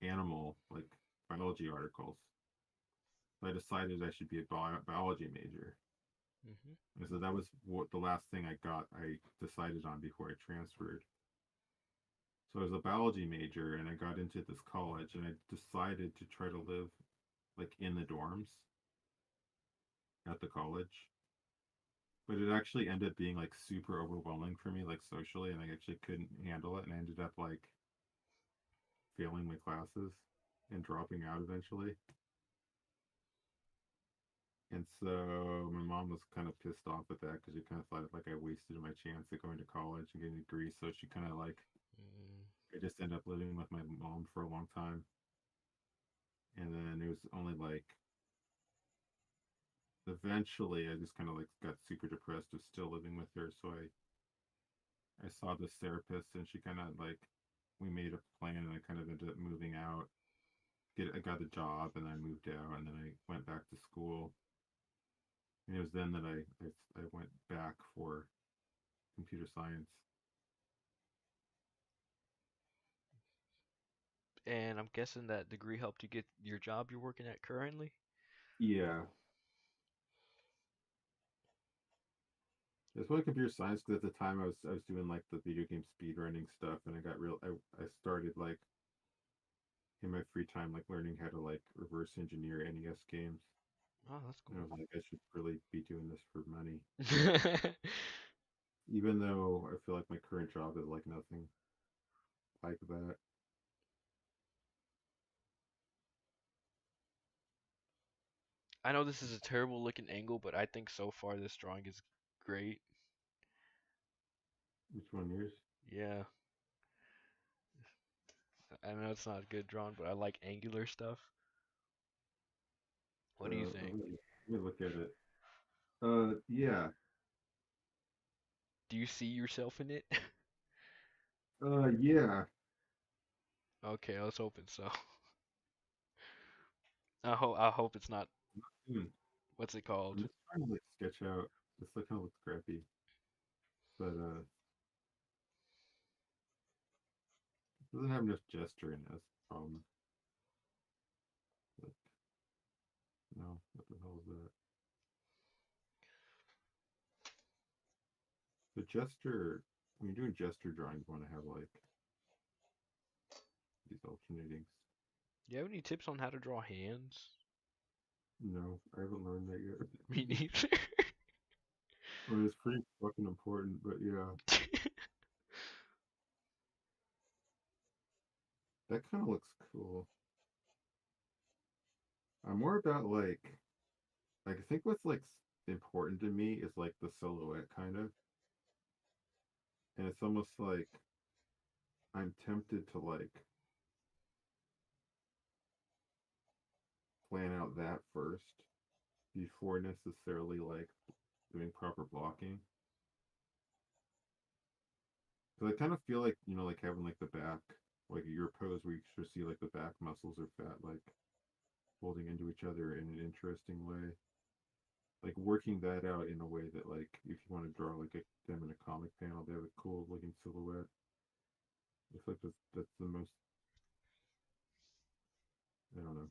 animal like biology articles. So I decided I should be a biology major. Mhm. And so that was what the last thing I decided on before I transferred. So I was a biology major, and I got into this college, and I decided to try to live like in the dorms at the college. But it actually ended up being like super overwhelming for me, like socially, and I actually couldn't handle it, and I ended up like failing my classes and dropping out eventually. And so my mom was kind of pissed off at that because she kind of thought like I wasted my chance of going to college and getting a degree. So she kind of like Mm. I just ended up living with my mom for a long time, and then it was only like eventually I just kind of like got super depressed with still living with her. So I saw this therapist, and she kind of like we made a plan, and I kind of ended up moving out. I got a job, and I moved out, and then I went back to school. And it was then that I went back for computer science. And I'm guessing that degree helped you get your job you're working at currently? Yeah, that's why computer science. Because at the time I was doing like the video game speed running stuff, and I started like in my free time like learning how to like reverse engineer NES games. Oh, that's And I cool. was like, I should really be doing this for money, even though I feel like my current job is like nothing like that. I know this is a terrible looking angle, but I think so far this drawing is great. Which one yours? Yeah, I know it's not good drawn, but I like angular stuff. What do you think? Let me look at it. Yeah. Do you see yourself in it? Yeah. Okay, I was hoping so. I hope it's not. Hmm. What's it I'm called? just trying to like sketch out. This like kind of looks crappy, but it doesn't have enough gesture in it. Like, no, what the hell is that? The gesture. When you're doing gesture drawings, you want to have like these alternating. Do you have any tips on how to draw hands? No, I haven't learned that yet. Me neither. I mean, it's pretty fucking important, but yeah, that kind of looks cool. I'm more about like I think what's like important to me is like the silhouette kind of, and it's almost like I'm tempted to like plan out that first before necessarily like doing proper blocking. Because I kind of feel like like having like the back, like your pose where you sort of see like the back muscles are fat, like folding into each other in an interesting way. Like working that out in a way that like if you want to draw like them in a comic panel, they have a cool looking silhouette. It's like that's the most, I don't know.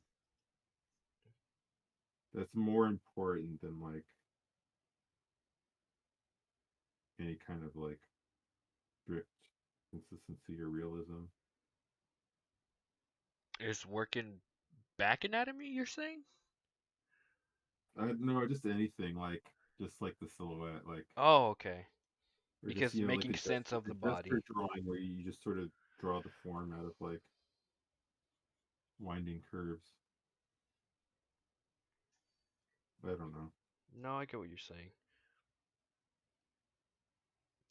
That's more important than like any kind of like strict consistency or realism. Is working back anatomy, you're saying? I no, just anything like just like the silhouette, like Oh, okay. or just Because like making sense of a the gesture body. drawing where you just sort of draw the form out of like winding curves. I don't know. No, I get what you're saying.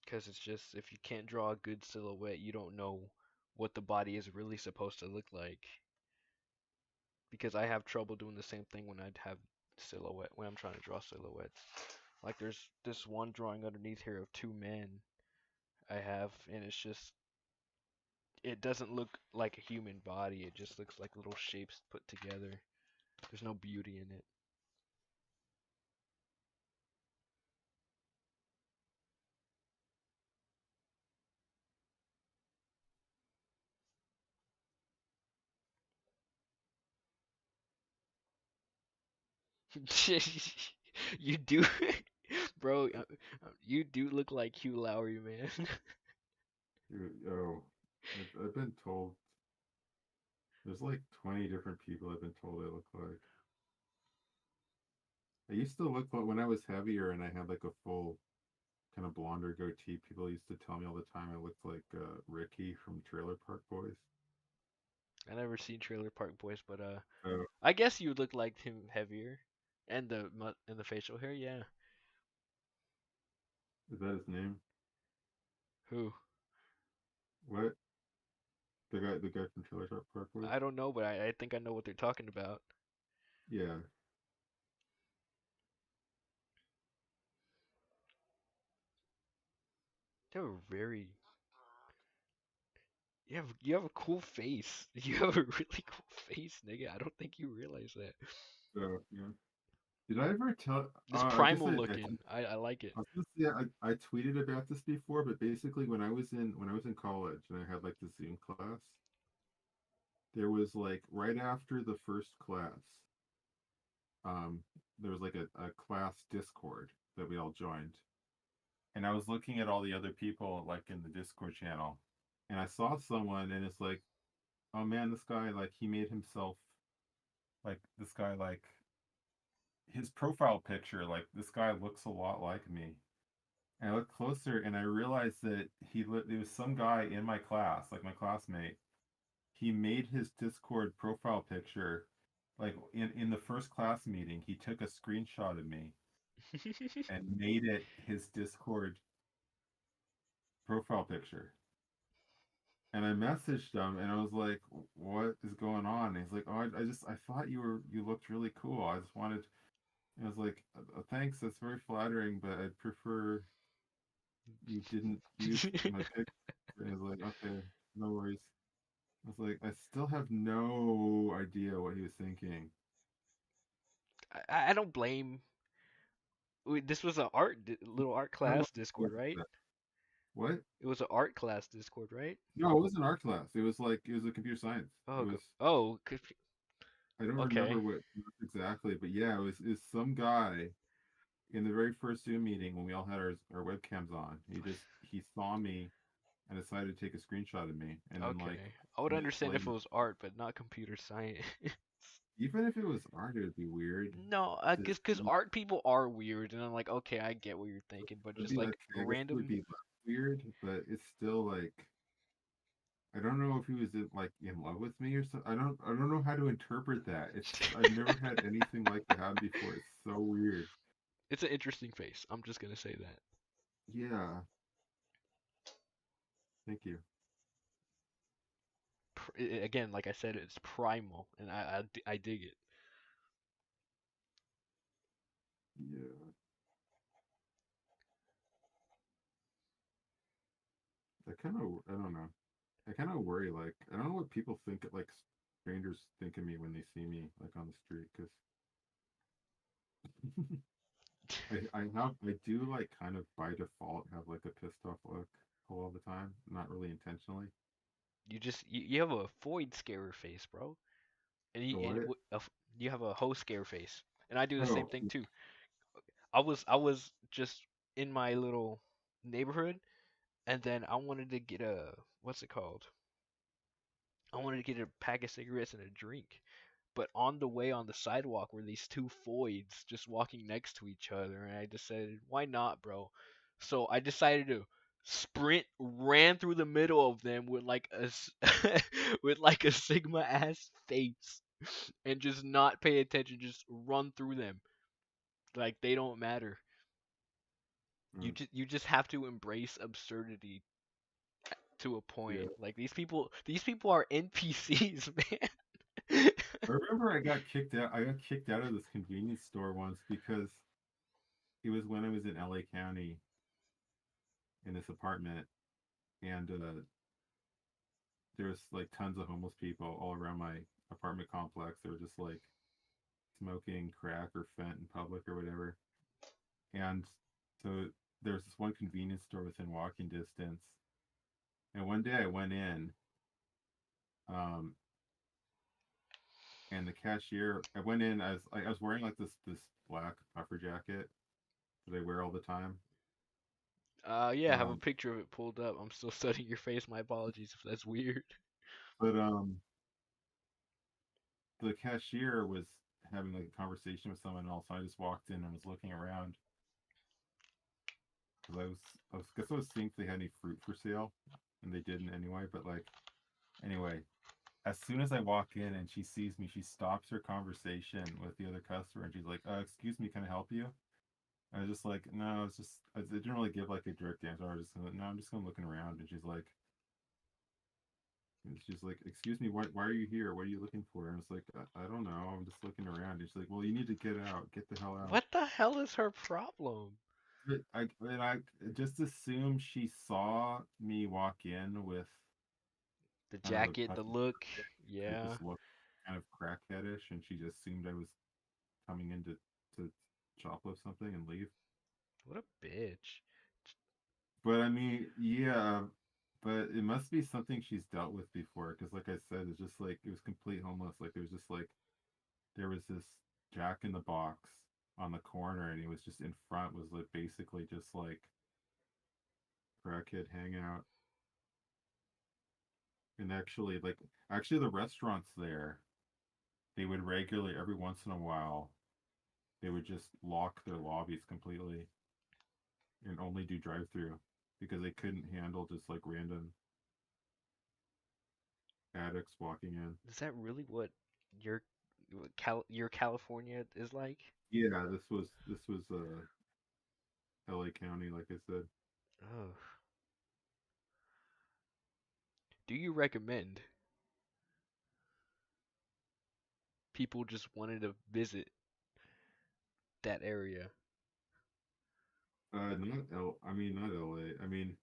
Because it's just, if you can't draw a good silhouette, you don't know what the body is really supposed to look like. Because I have trouble doing the same thing when I'd have silhouette, when I'm trying to draw silhouettes. Like there's this one drawing underneath here of two men I have, and it's just, it doesn't look like a human body. It just looks like little shapes put together. There's no beauty in it. You do, bro. You do look like Hugh Lowry, man. Oh, I've been told there's like 20 different people I've been told I look like. I used to look like when I was heavier and I had like a full kind of blonder goatee. People used to tell me all the time I looked like Ricky from Trailer Park Boys. I never seen Trailer Park Boys, but Oh, I guess you look like him heavier, and the facial hair, yeah. is that his name? Who? What? The guy from Trailer Park Boys? I don't know, but I think I know what they're talking about. Yeah. They were very. You have a cool face. You have a really cool face, nigga. I don't think you realize that. So yeah. Did I ever tell? This I guess primal looking. I like it. I was gonna say I tweeted about this before, but basically when I was in college and I had like the Zoom class, there was like right after the first class, um, there was like a class Discord that we all joined, and I was looking at all the other people like in the Discord channel, and I saw someone, and it's like, oh man, this guy like he made himself like this guy like his profile picture like this guy looks a lot like me. And I looked closer and I realized that there was some guy in my class, like my classmate. He made his Discord profile picture like in the first class meeting. He took a screenshot of me and made it his Discord profile picture. And I messaged him and I was like, "What is going on?" And he's like, "Oh, I thought you looked really cool. I just wanted." And I was like, "Thanks, that's very flattering, but I'd prefer you didn't use my pic. And I was like, okay, no worries. I was like, I still have no idea what he was thinking. I don't blame. This was a little art I don't know class Discord, what right? that. What? It was an art class Discord, right? No, it wasn't art class. It was like it was a computer science. It Oh, was oh, I don't remember okay. what exactly, but yeah, it was some guy in the very first Zoom meeting when we all had our webcams on. He saw me and decided to take a screenshot of me, and then like Okay. I would minutes understand if it later, was art, but not computer science. even if it was art, it would be weird. No, To, cause art people are weird, and I'm like, okay, I get what you're thinking, but it'd just be like okay. I guess it would random. be less weird, but it's still like I don't know if he was like in love with me or something. I don't know how to interpret that. It's I've never had anything like that happen before. It's so weird. It's an interesting face. I'm just gonna say that. Yeah, thank you. Again, like I said, it's primal, and I dig it. Yeah, I don't know. I kind of worry. Like I don't know what people think. Like strangers think of me when they see me like on the street because I do like kind of by default have like a pissed off look all the time, not really intentionally. You have a void scare face, bro, and Oh what? you have a hoe scare face, and I do the same Oh thing too. I was just in my little neighborhood, and then I wanted to get a what's it called? I wanted to get a pack of cigarettes and a drink. But on the way on the sidewalk were these two Foyds just walking next to each other, and I decided, why not, bro? So I decided to sprint, ran through the middle of them with like with like a Sigma ass face, and just not pay attention, just run through them like they don't matter. mm, You just have to embrace absurdity to a yeah. point. Like these people are NPCs, man. I remember I got kicked out. I got kicked out of this convenience store once because it was when I was in LA County in this apartment, and there was like tons of homeless people all around my apartment complex. They were just like smoking crack or fent in public or whatever. And so there was this one convenience store within walking distance. And one day I went in, um, and the cashier. I went in. I was wearing like this black puffer jacket that I wear all the time. Yeah, I have a Um, picture of it pulled up. I'm still studying your face. My apologies if that's weird. but the cashier was having like a conversation with someone else. So I just walked in and was looking around because guess I was seeing if they had any fruit for sale, and they didn't anyway. But like anyway, as soon as I walk in and she sees me, she stops her conversation with the other customer and she's like, "Excuse me, can I help you?" I was just like, "No, it's just I didn't really give like a direct answer. I was just like, no, I'm just going looking around." And she's like, "Excuse me, why are you here? What are you looking for?" And I was like, I don't know. I'm just looking around." And she's like, "Well, you need to get out. Get the hell out." What the hell is her problem? I just assume she saw me walk in with The kind of a jacket, the puffy look. and it Yeah. just looked kind of crackheadish, and she just assumed I was coming in to shoplift something and leave. What a bitch. But I mean, yeah, but it must be something she's dealt with before, because like I said, it's just like it was complete homeless. Like it was just like there was this Jack in the Box on the corner, and he was just in front was like basically just like crackhead hangout. And actually the restaurants there, they would regularly every once in a while they would just lock their lobbies completely and only do drive through because they couldn't handle just like random addicts walking in. Is that really what your your California is like? Yeah, this was LA County, like I said. Oh. Do you recommend people just wanting to visit that area? Not L. I mean, not LA. I mean,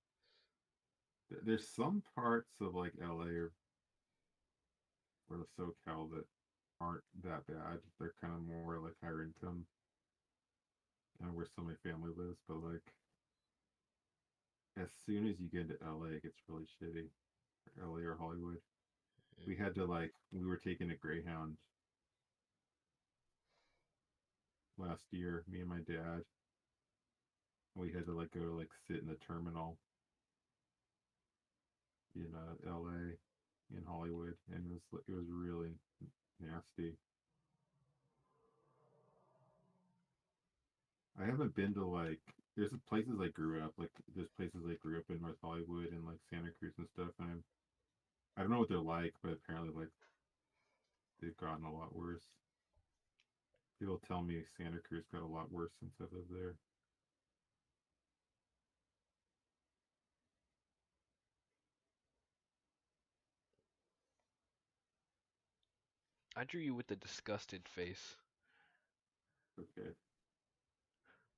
there's some parts of like LA or the SoCal that aren't that bad. They're kind of more like higher income, where some of my family lives. But like, as soon as you get into LA, it gets really shitty. LA or Hollywood. We had to like, we were taking a Greyhound last year, me and my dad. We had to like go like sit in the terminal in LA, in Hollywood, and it was really nasty. I haven't been to like, there's places I grew up, like there's places I grew up in North Hollywood and like Santa Cruz and stuff, and I don't know what they're like, but apparently like they've gotten a lot worse. People tell me Santa Cruz got a lot worse since I lived there. I drew you with the disgusted face. Okay,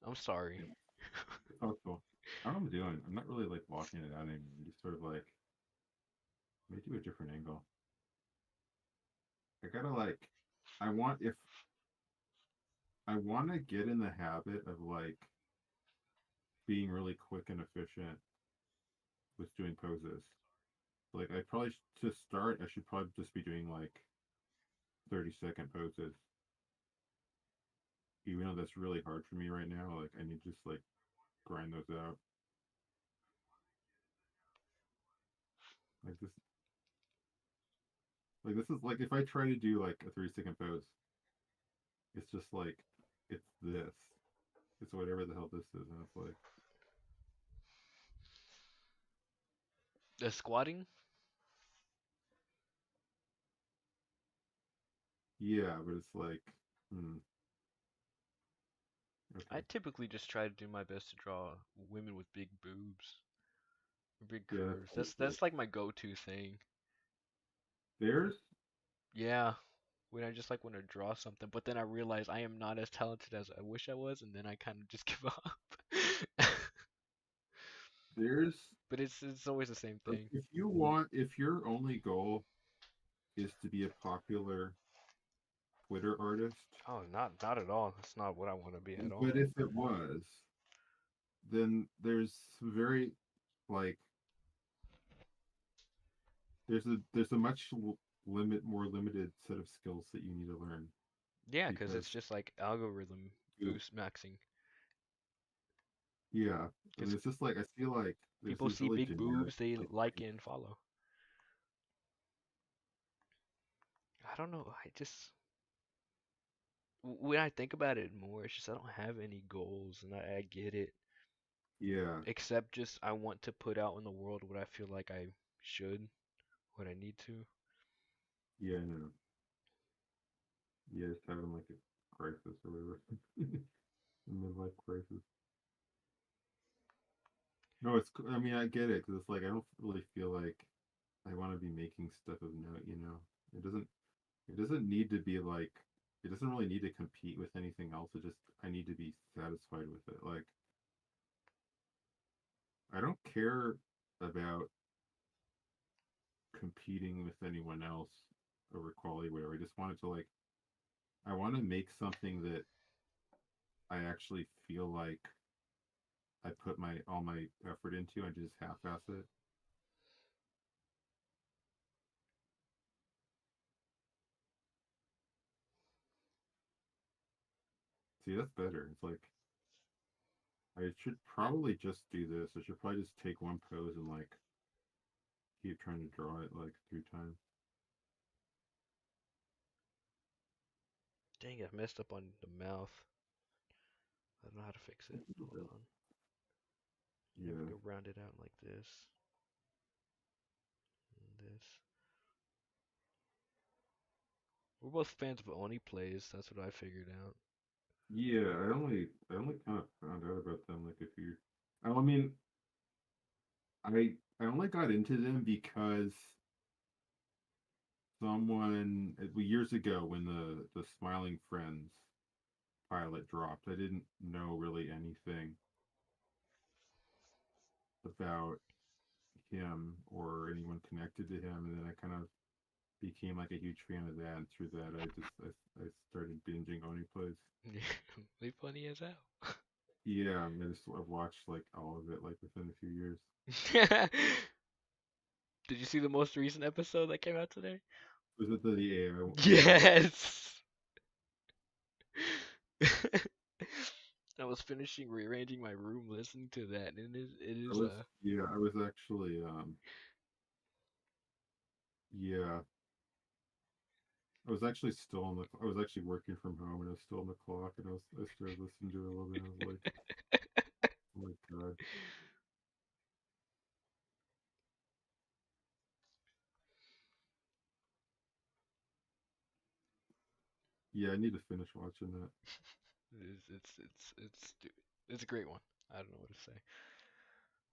I'm sorry. yeah, it's helpful. I don't know what I'm doing. I'm not really like walking it out anymore. I'm just sort of like, let me do a different angle. I gotta like, I want if I want to get in the habit of like being really quick and efficient with doing poses. Like I probably to start, I should probably just be doing like 30-second poses. Even though that's really hard for me right now, like I need to just like grind those out. Like this is like if I try to do like a 3-second pose, it's just like it's this. It's whatever the hell this is, and it's like The squatting, yeah, but it's like hmm, I okay, typically just try to do my best to draw women with big boobs, or big yeah, that's curves. pretty good. That's like my go-to thing. There's Yeah, when I just like want to draw something, but then I realize I am not as talented as I wish I was, and then I kind of just give up. there's But it's always the same like thing. if your only goal is to be a popular Twitter artist, Oh, not at all. That's not what I want to be at all. but if it was, then there's very like there's a much more limited set of skills that you need to learn Yeah, 'cause because it's just like algorithm you boost maxing. yeah, and 'Cause it's just like I feel like there's people these see really big generic boobs, they like like things. it and follow. I don't know. When I think about it more, it's just I don't have any goals, and I get it. Yeah, Except just I want to put out in the world what I feel like I should, what I need to. yeah, no, yeah, just having like a crisis or whatever, a midlife crisis. No, I mean, I get it because it's like I don't really feel like I want to be making stuff of note. It doesn't. It doesn't need to be like. It doesn't really need to compete with anything else. It just I need to be satisfied with it. Like I don't care about competing with anyone else over quality, whatever. I just want it to like. I want to make something that I actually feel like I put my all my effort into. I just half-ass it. See, that's better. It's like I should probably just do this. I should probably just take one pose and like keep trying to draw it like 3 times. Dang, I messed up on the mouth. I don't know how to fix it. Hold on. Yeah, we Yeah. go round it out like this. And this. We're both fans of Oni plays. That's what I figured out. Yeah, I only kind of found out about them like a few. I mean, I only got into them because someone years ago when the Smiling Friends pilot dropped, I didn't know really anything, about him or anyone connected to him, and then I kind of became like a huge fan of that. And through that, I started binging Oni plays. They funny as hell. Yeah, I've watched like all of it like within a few years. Did you see the most recent episode that came out today? Was it the AI? Yeah, Yes. I was finishing rearranging my room listening to that, and it I is was. Yeah, I was actually. Yeah, I was actually still on the. I was actually working from home, and I was still on the clock, and I started listening to it a little bit. And I was like, oh my god. Yeah, I need to finish watching that. it's a great one. I don't know what to say.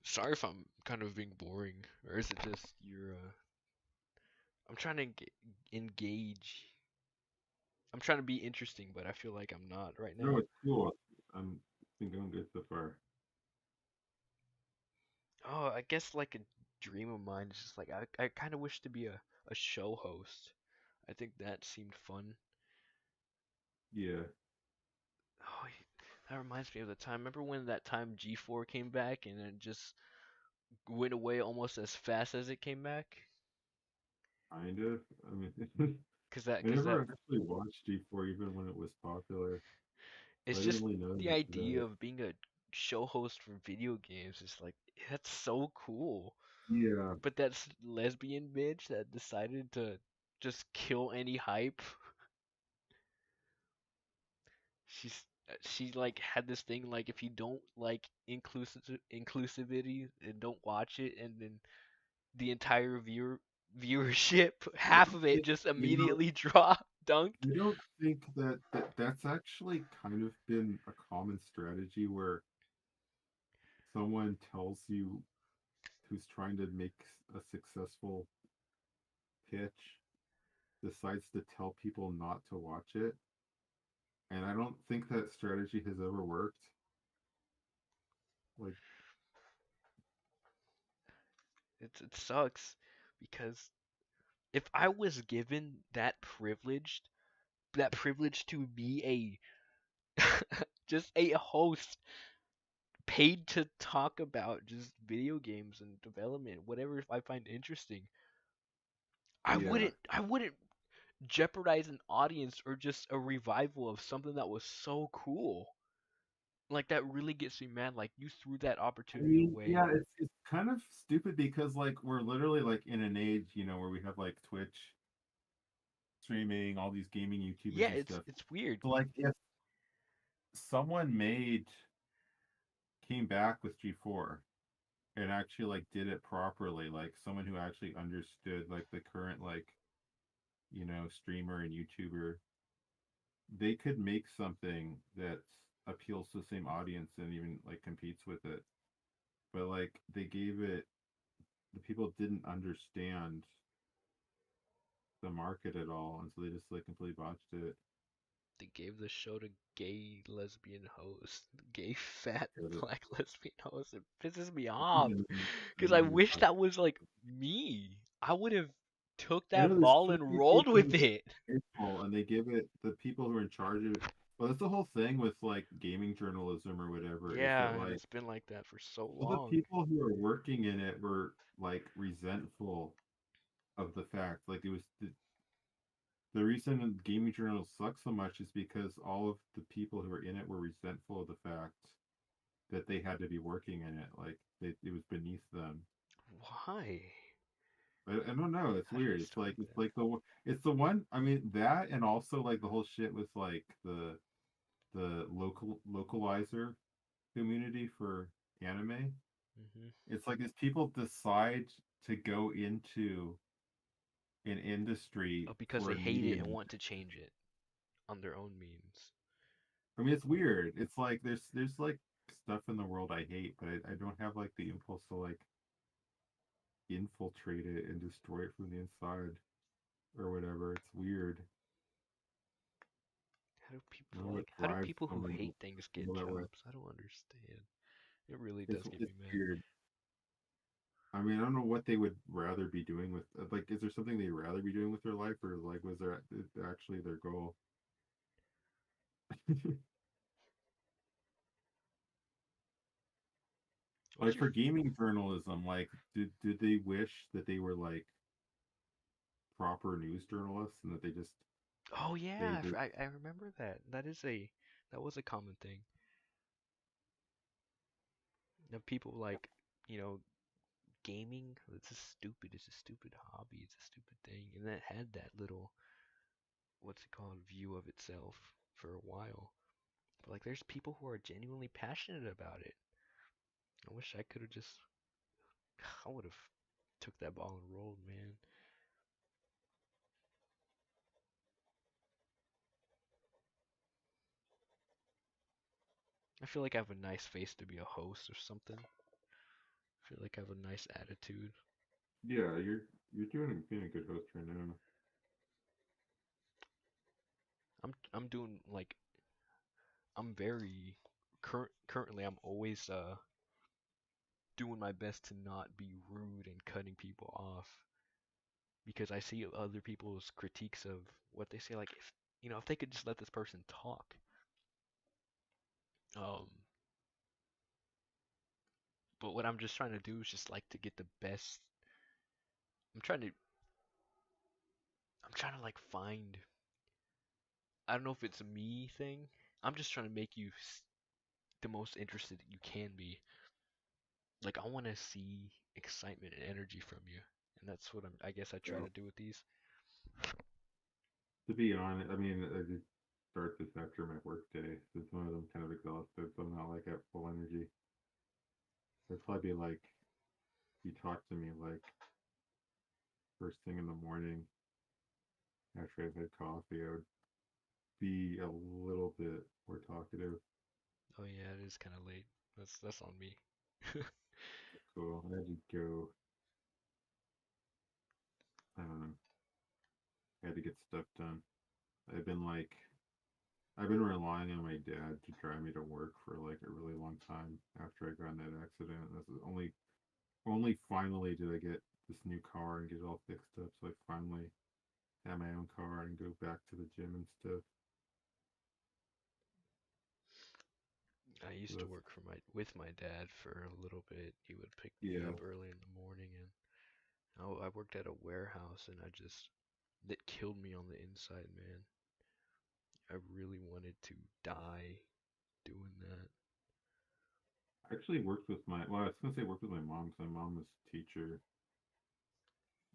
Sorry if I'm kind of being boring, or is it just you're? I'm trying to engage. I'm trying to be interesting, but I feel like I'm not right No, now. it's cool. I'm been going good so far. Oh, I guess like a dream of mine is just like I kind of wish to be a show host. I think that seemed fun. Yeah, Oh, that reminds me of the time. Remember when that time G4 came back and it just went away almost as fast as it came back? kind of. I mean, I Cause that never actually watched G4 even when it was popular, so it's I didn't just really know the much about idea it. of being a show host for video games is like that's so cool. Yeah, But that's lesbian bitch that decided to just kill any hype. She like had this thing like if you don't like inclusivity and don't watch it, and then the entire viewership, I half don't of it think just you know. immediately dropped dunked. I don't think that's actually kind of been a common strategy where someone tells you who's trying to make a successful pitch decides to tell people not to watch it. And I don't think that strategy has ever worked. Like, It sucks because if I was given that privilege to be a just a host paid to talk about just video games and development, whatever I find interesting, yeah, I wouldn't jeopardize an audience or just a revival of something that was so cool. Like that really gets me mad. Like you threw that I opportunity mean, away. yeah, it's kind of stupid because like we're literally like in an age, where we have like Twitch streaming, all these gaming Yeah, YouTubers and stuff. it's weird. So like if someone made came back with G4 and actually like did it properly, like someone who actually understood like the current like, streamer and YouTuber, they could make something that appeals to the same audience and even like competes with it. But like they gave it the people didn't understand the market at all, and so they just like completely botched it. They gave the show to gay lesbian host, gay fat Got it. black lesbian host. It pisses me I think off I because I know you're wish talking that was like me. I would have took I know that there's ball too and many rolled people with it. hateful, and they give it the people who are in charge of it. Well, that's the whole thing with like gaming journalism or whatever, is that Yeah, and like it's been like that for so all the long. people who are working in it were like resentful of the fact. Like it was the reason gaming journals suck so much is because all of the people who were in it were resentful of the fact that they had to be working in it. Like it was beneath them. Why? I don't know. It's How did weird. it It's start like like it's that? like it's the one. I mean that, and also like the whole shit with like the localizer community for anime. Hmm. It's like as people decide to go into an industry Oh, because for they a hate it and medium. want to change it on their own means. I mean, it's weird. It's like there's like stuff in the world I hate, but I don't have like the impulse to like infiltrate it and destroy it from the inside or whatever. It's weird. I don't know what How do drives people who someone hate things to feel get that way. jobs? I don't understand. It really does get It's me mad. weird. I mean, I don't know what they would rather be doing with like. Is there something they'd rather be doing with their life, or like was there actually their goal? What's Like your? for gaming journalism, like did they wish that they were like proper news journalists and that Oh yeah, they I remember that. That was a common thing. People like, you know, gaming. It's just stupid. It's a stupid hobby. It's a stupid thing, and that had that little what's it called view of itself for a while. But like, there's people who are genuinely passionate about it. I wish I could have just. I would have took that ball and rolled, man. I feel like I have a nice face to be a host or something. I feel like I have a nice attitude. yeah, you're doing being a good host right now. I'm doing like I'm very currently I'm always doing my best to not be rude and cutting people off because I see other people's critiques of what they say like if if they could just let this person talk. Um but what I'm just trying to do is just like to get the best. I'm trying to I'm trying to like find I don't know if it's a me thing. I'm just trying to make you the most interested that you can be. Like I want to see excitement and energy from you, and that's what I guess I try So to do with these. to be honest, I mean, I just start this after my work day. Since one of them kind of exhausted, so I'm not like at full energy. It'd probably be like you talk to me like first thing in the morning after I've had coffee. I would be a little bit more talkative. Oh yeah, it is kind of late. That's on me. Cool. I had to go. I don't know. I had to get stuff done. I've been like I've been relying on my dad to drive me to work for like a really long time after I got in that accident. This is only finally did I get this new car and get it all fixed up. So I finally have my own car and go back to the gym and stuff. I So used to that's work for my with my dad for a little bit. He would pick me yeah. up early in the morning, and I worked at a warehouse, and that killed me on the inside, man. I really wanted to die doing that. I actually worked with my well, I was gonna say worked with my mom because my mom was a teacher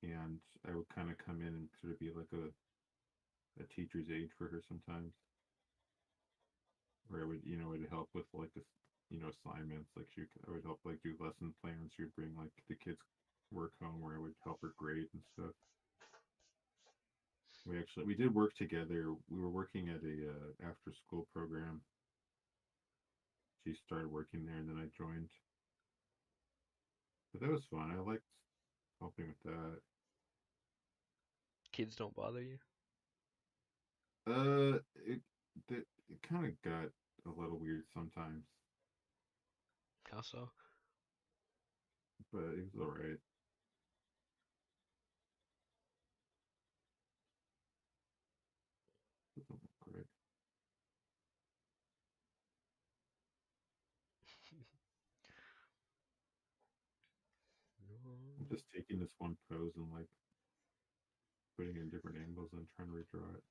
and I would kind of come in and sort of be like a teacher's aide for her sometimes. Where I would, would help with like this, assignments. Like I would help like do lesson plans. She would bring like the kids' work home, where I would help her grade and stuff. We did work together. We were working at a after school program. She started working there, and then I joined. But that was fun. I liked helping with that. Kids don't bother you? It it kind of got a little weird sometimes, How so? but it was all right. It wasn't great. I'm No. just taking this one pose and like putting it in different angles and trying to redraw it.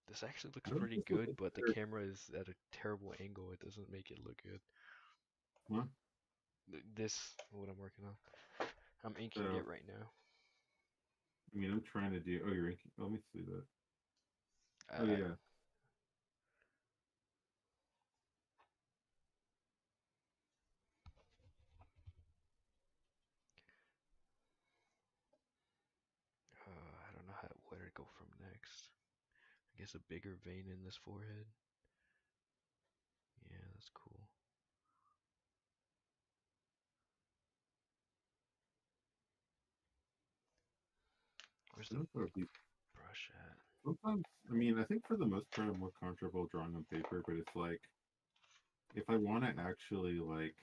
This actually looks I don't pretty just look good, like but the better. camera is at a terrible angle. It doesn't make it look good. Huh? This, what I'm working on. I'm inking So it right now. I mean, I'm trying to do. Oh, you're inking. Let me see that. Oh I, yeah. I don't know where to go from next. I guess a bigger vein in this forehead. Yeah, that's cool. Where's I the don't know if these. brush at? Sometimes, I mean, I think for the most part, I'm more comfortable drawing on paper. But it's like if I want to actually like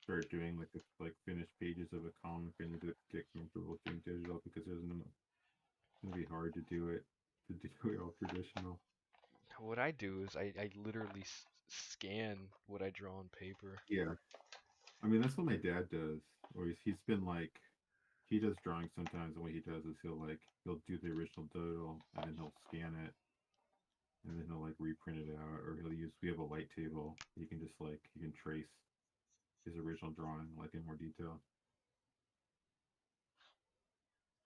start doing like like finished pages of a comic. I need to get comfortable doing digital because it's gonna be hard to do it all traditional. What I do is I literally scan what I draw on paper. Yeah, I mean that's what my dad does. Or he's been like he does drawing sometimes, and what he does is he'll do the original doodle and then he'll scan it and then he'll like reprint it out, or we have a light table. He can just like he can trace his original drawing like in more detail.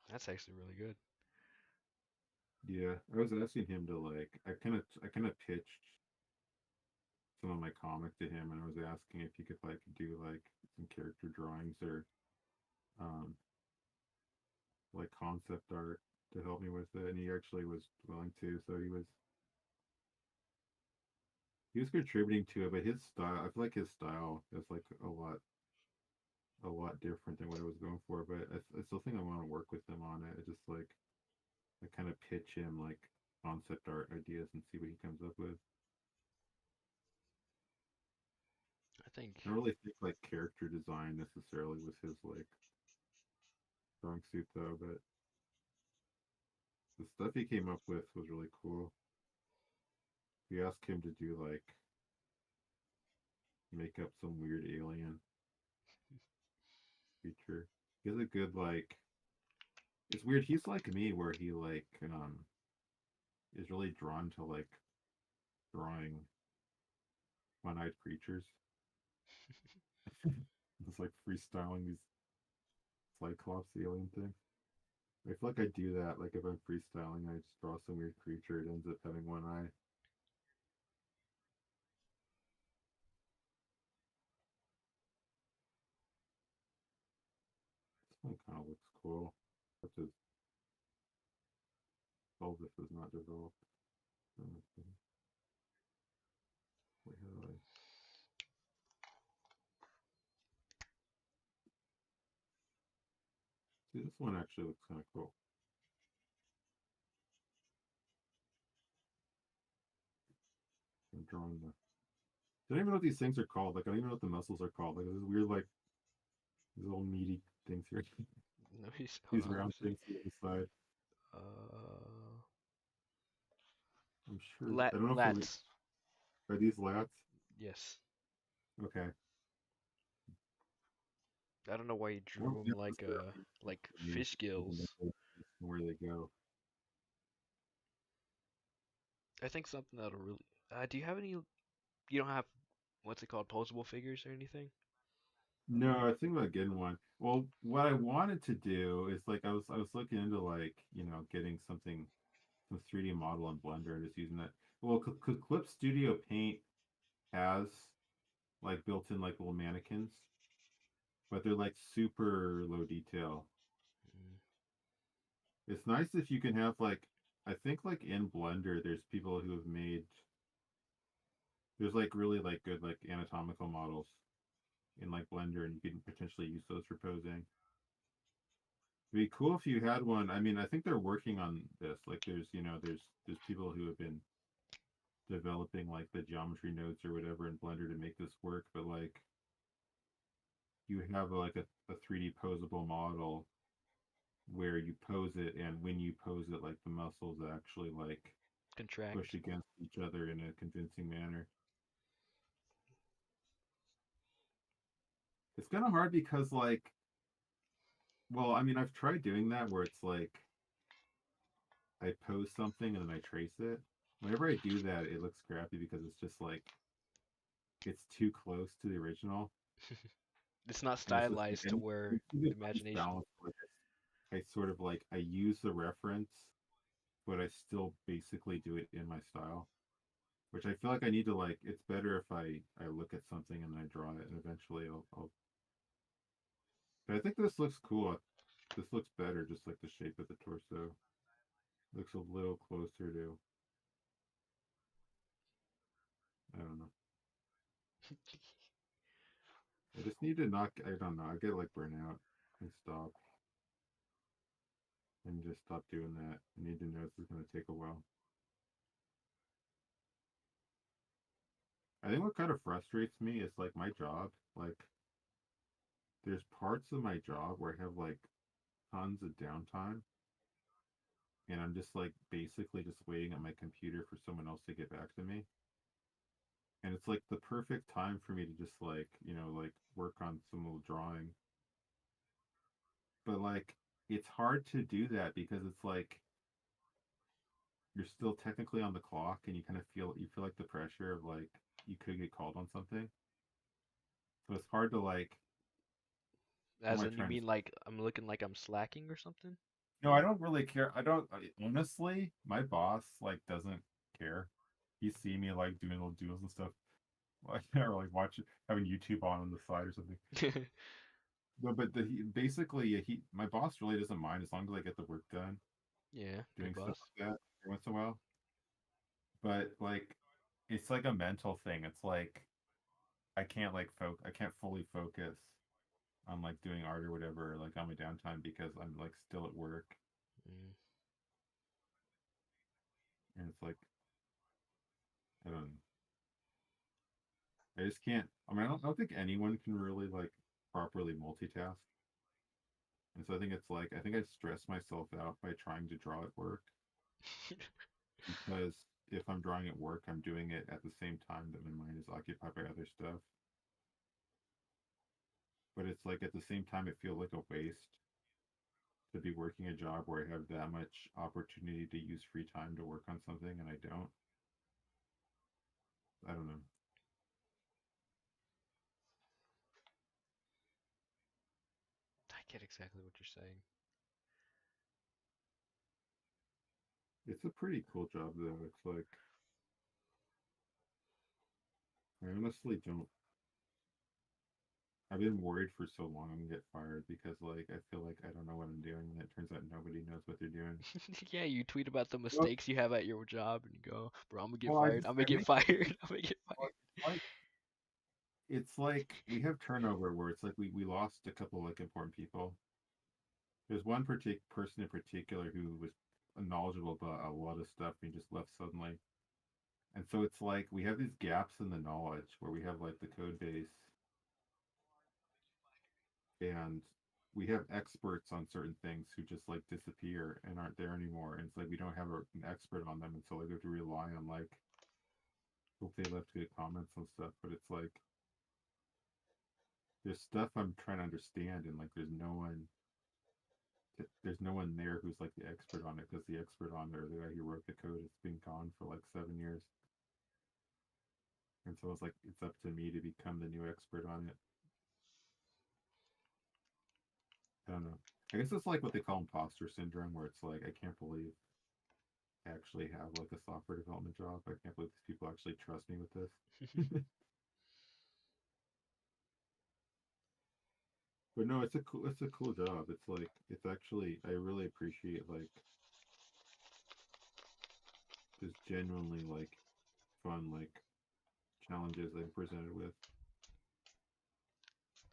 That's actually really good. Yeah, I was asking him to like I kind of pitched some of my comic to him, and I was asking if he could like do like some character drawings or um like concept art to help me with it, and he actually was willing to. So he was contributing to it, but his style, I feel like his style is like a lot different than what I was going for. But I still think I want to work with him on it. I just like I kind of pitch him like concept art ideas and see what he comes up with. I think I don't really think like character design necessarily was his like strong suit though, but the stuff he came up with was really cool. We asked him to do like make up some weird alien creature. He has a good like it's weird. He's like me where he like is really drawn to like drawing one-eyed creatures. It's like freestyling these Cyclops alien thing. I feel like I do that. Like if I'm freestyling, I just draw some weird creature. It ends up having one eye. This one kind of looks cool. But just all this is not developed. Wait, how do I? See, this one actually looks kind of cool. I'm drawing the. I don't even know what these things are called. Like I don't even know what the muscles are called. Like this weird like these little meaty things here. no, he's hold These on. Let me round see. things to the side. Uh, I'm sure. I don't know if lats. are these lats. Yes. Okay. I don't know why he I drew don't him know if they're like names fish because I gills. know where they go. I think something that'll really. Do you have any? You don't have what's it called? Posable figures or anything? No, I was thinking about getting one. Well, what I wanted to do is like I was looking into like getting some 3D model on Blender and just using that. Well, Clip Studio Paint has like built-in like little mannequins, but they're like super low detail. Mm, It's nice if you can have like I think like in Blender there's people who have made there's like really like good like anatomical models in like Blender and you can potentially use those for posing. It'd be cool if you had one. I mean, I think they're working on this. Like there's people who have been developing like the geometry nodes or whatever in Blender to make this work, but like you have like a 3D posable model where you pose it and when you pose it like the muscles actually like push contract. against each other in a convincing manner. It's kind of hard because like well, I mean, I've tried doing that where it's like I pose something and then I trace it. Whenever I do that, it looks crappy because it's just like it's too close to the original, It's not and it's just stylized I to need, I where need to get a nice imagination. balance where I sort of like I use the reference, but I still basically do it in my style, which I feel like I need to like. It's better if I look at something and I draw it, and eventually I'll. But I think this looks cool. This looks better, just like the shape of the torso. Looks a little closer to. I don't know. I just need to not. I don't know. I get like burnout and stop and just stop doing that. I need to know this is going to take a while. I think what kind of frustrates me is like my job. Like there's parts of my job where I have like tons of downtime, and I'm just like basically just waiting on my computer for someone else to get back to me. And it's like the perfect time for me to just like, like work on some little drawing. But like it's hard to do that because it's like you're still technically on the clock and you kind of feel like the pressure of like you could get called on something. So it's hard to like, what am As I in, you trying to mean like I'm looking like I'm slacking or something? No, I don't really care. Honestly, my boss like doesn't care. He see me like doing little doodles and stuff, like or like having YouTube on the side or something. No, but basically my boss really doesn't mind as long as I get the work done, Yeah, good doing stuff boss. like that every once in a while. But like, it's like a mental thing. It's like I can't fully focus on like doing art or whatever, like on my downtime because I'm like still at work, Mm. and it's like I don't know. I just can't. I mean, I don't think anyone can really like properly multitask. And so I think it's like I think I stress myself out by trying to draw at work because if I'm drawing at work, I'm doing it at the same time that my mind is occupied by other stuff. But it's like at the same time, it feels like a waste to be working a job where I have that much opportunity to use free time to work on something and I don't. I don't know. I get exactly what you're saying. It's a pretty cool job though. It's like I honestly don't. I've been worried for so long I'm gonna get fired because like I feel like I don't know what I'm doing, and it turns out nobody knows what they're doing. Yeah, you tweet about the Well, mistakes you have at your job, and you go, "Bro, I'm gonna get well, fired. I'm gonna I get make fired. I'm gonna get fired." like it's like we have turnover where it's like we lost a couple like important people. There's one person in particular who was knowledgeable about a lot of stuff and he just left suddenly. And so it's like we have these gaps in the knowledge where we have like the code base and we have experts on certain things who just like disappear and aren't there anymore. And it's like we don't have an expert on them, and so like we have to rely on like hope they left good comments on stuff. But it's like there's stuff I'm trying to understand, and like there's no one there who's like the expert on it because the expert on it or the guy who wrote the code has been gone for like 7 years. And so it's like it's up to me to become the new expert on it. I don't know. I guess it's like what they call imposter syndrome, where it's like I can't believe I actually have like a software development job. I can't believe these people actually trust me with this. But no, it's a cool job. It's like it's actually I really appreciate like just genuinely like fun like challenges I'm presented with.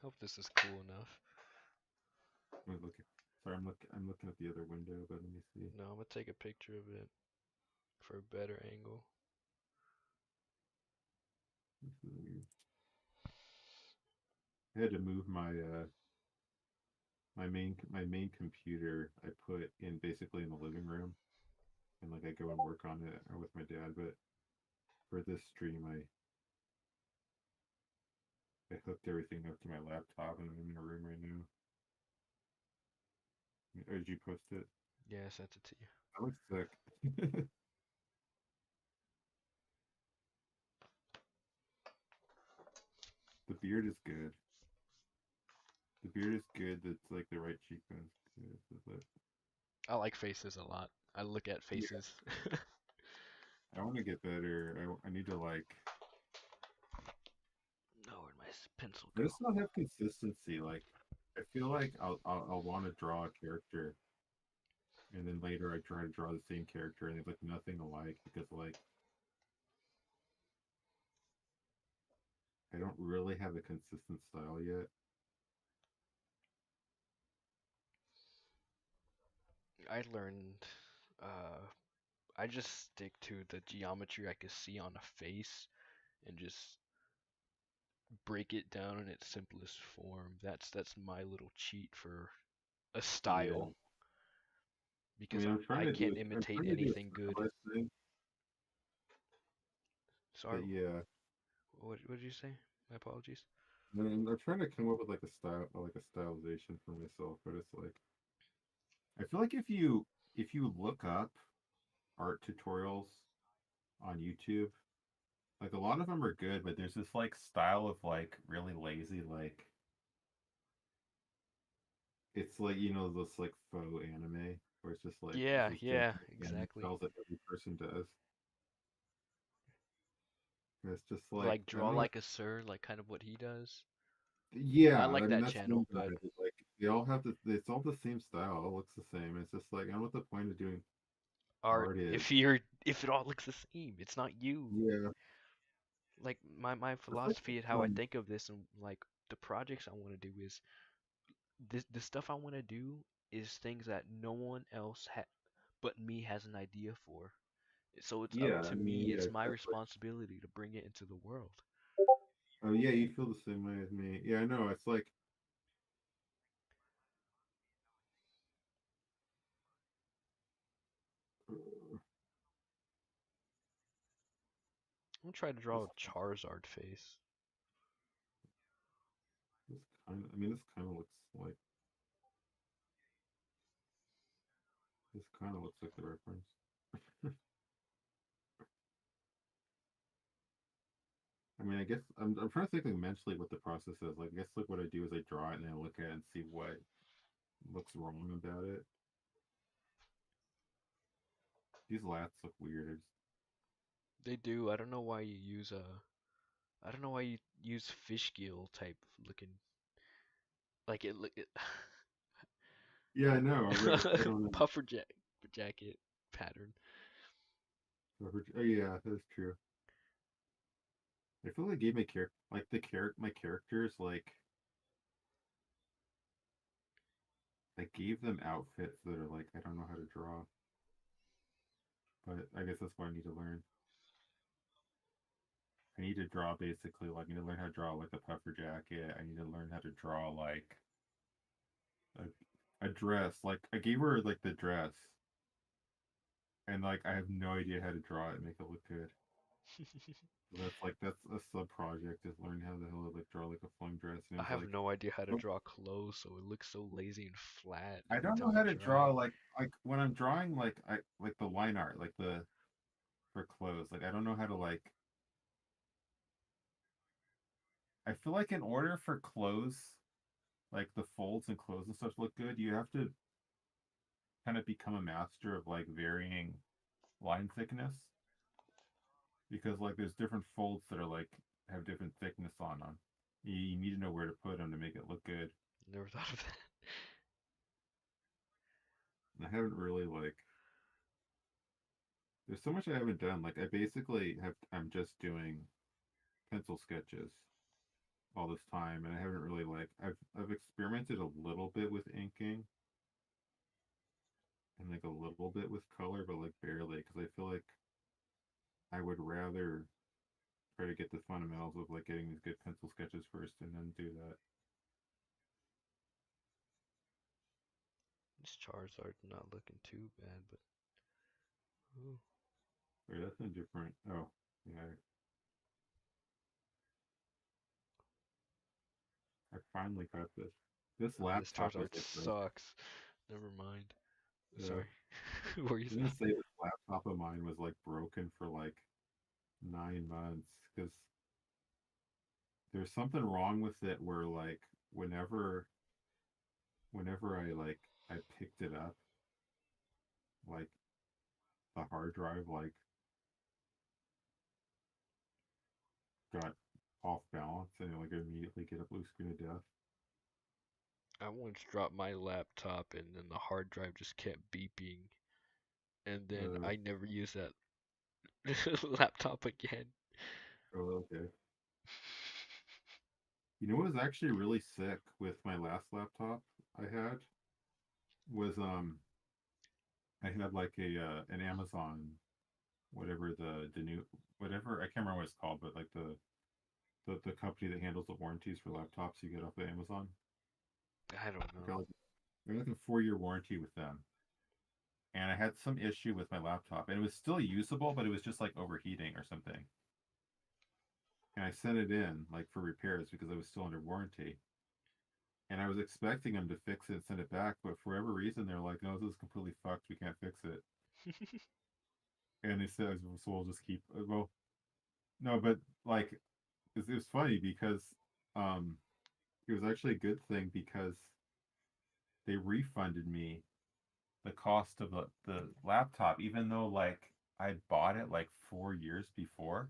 Hope this is cool enough. Let me look at, sorry, I'm looking at the other window, but let me see. No, I'm gonna take a picture of it for a better angle. This is weird. I had to move my main computer. I put in basically in the living room, and like I go and work on it with my dad. But for this stream, I hooked everything up to my laptop, and I'm in my room right now. Oh, did you post it? Yeah, I sent it to you. That looks sick. The beard is good. The beard is good. That's like the right cheekbones. Good. I like faces a lot. I look at Yeah, faces. I want to get better. I need to like. No, where'd my pencil I go? just don't have consistency. Like, I feel like I'll want to draw a character, and then later I try to draw the same character, and they look nothing alike because like I don't really have a consistent style yet. I learned, uh, I just stick to the geometry I can see on a face and just break it down in its simplest form. That's my little cheat for a Yeah. style I because mean, I can't imitate a anything good. stylized thing, Sorry, but yeah. what did you say? My apologies. And I'm trying to come up with like a style, like a stylization for myself, but it's like I feel like if you look up art tutorials on YouTube, like a lot of them are good, but there's this like style of like really lazy, like it's like this like faux anime where it's just like it's Yeah, just yeah, generic anime exactly. styles that every person does. And it's just like Like I draw don't know. like a sir, like kind of what he does. I Yeah, like I mean that that's one channel, guy. but But like they all have the it's all the same style. It all looks the same. It's just like I don't know what the point of doing art, art is. if it all looks the same, it's not you. Yeah, Like my it's like philosophy and how I think of this and like the projects I want to do is this the stuff I want to do is things that no one else but me has an idea for. So it's up yeah. I to mean, me, yeah, it's my exactly. responsibility to bring it into the world. Oh yeah, you feel the same way as me. Yeah, I know. It's like uh, I'm gonna try to this draw a Charizard face. this kind of. I mean, this kind of looks like this kind of looks like the reference. I mean, I guess I'm trying to think like mentally what the process is. Like, I guess like what I do is I draw it and then I look at it and see what looks wrong about it. These lats look weird. They do. I don't know why you use fish gill type looking like it look it, Yeah, I know, right? I don't know. puffer jacket pattern. Oh yeah, that's true. I feel like I gave my my characters like I gave them outfits that are like I don't know how to draw, but I guess that's what I need to learn. I need to draw basically like I need to learn how to draw like a puffer jacket. I need to learn how to draw like a dress. Like I gave her like the dress, and like I have no idea how to draw it and make it look good. So that's a sub project is learn how the hell to like draw like a flung dress, and it I was have like no idea how to oh, draw clothes, so it looks so lazy and flat I every don't know time how I to draw draw it. like when I'm drawing like I like the line art like the for clothes. Like I don't know how to like I feel like in order for clothes like the folds and clothes and stuff to look good, you have to kind of become a master of like varying line thickness because like there's different folds that are like have different thickness on them. You need to know where to put them to make it look good. Never thought of that. And I haven't really like there's so much I haven't done. Like I basically have I'm just doing pencil sketches all this time and I haven't really like I've experimented a little bit with inking and like a little bit with color but like barely because I feel like I would rather try to get the fundamentals of like getting these good pencil sketches first and then do that. This Charizard not looking too bad, but ooh. Wait, that's a different. Oh, yeah. I finally got this. This Oh, this laptop is Charizard like broken. sucks. Never mind. Yeah. Sorry. What were you I was saying? gonna say this laptop of mine was like broken for like 9 months because there's something wrong with it where like whenever whenever I picked it up, like the hard drive like got off balance and it like immediately get a blue screen of death. I once dropped my laptop and then the hard drive just kept beeping, and then Uh, I never used that laptop again. oh, okay. You know what was actually really sick with my last laptop I had was I had like a an Amazon whatever the new whatever I can't remember what it's called but like the company that handles the warranties for laptops you get off of Amazon. I don't I know. got like a 4 year warranty with them, and I had some issue with my laptop, and it was still usable, but it was just like overheating or something. And I sent it in like for repairs because I was still under warranty. And I was expecting them to fix it and send it back, but for whatever reason, they're like, "No, this is completely fucked. We can't fix it." And they said, "So we'll just keep." Well, no, but like it was funny because um, it was actually a good thing because they refunded me the cost of the laptop, even though like I bought it like 4 years before.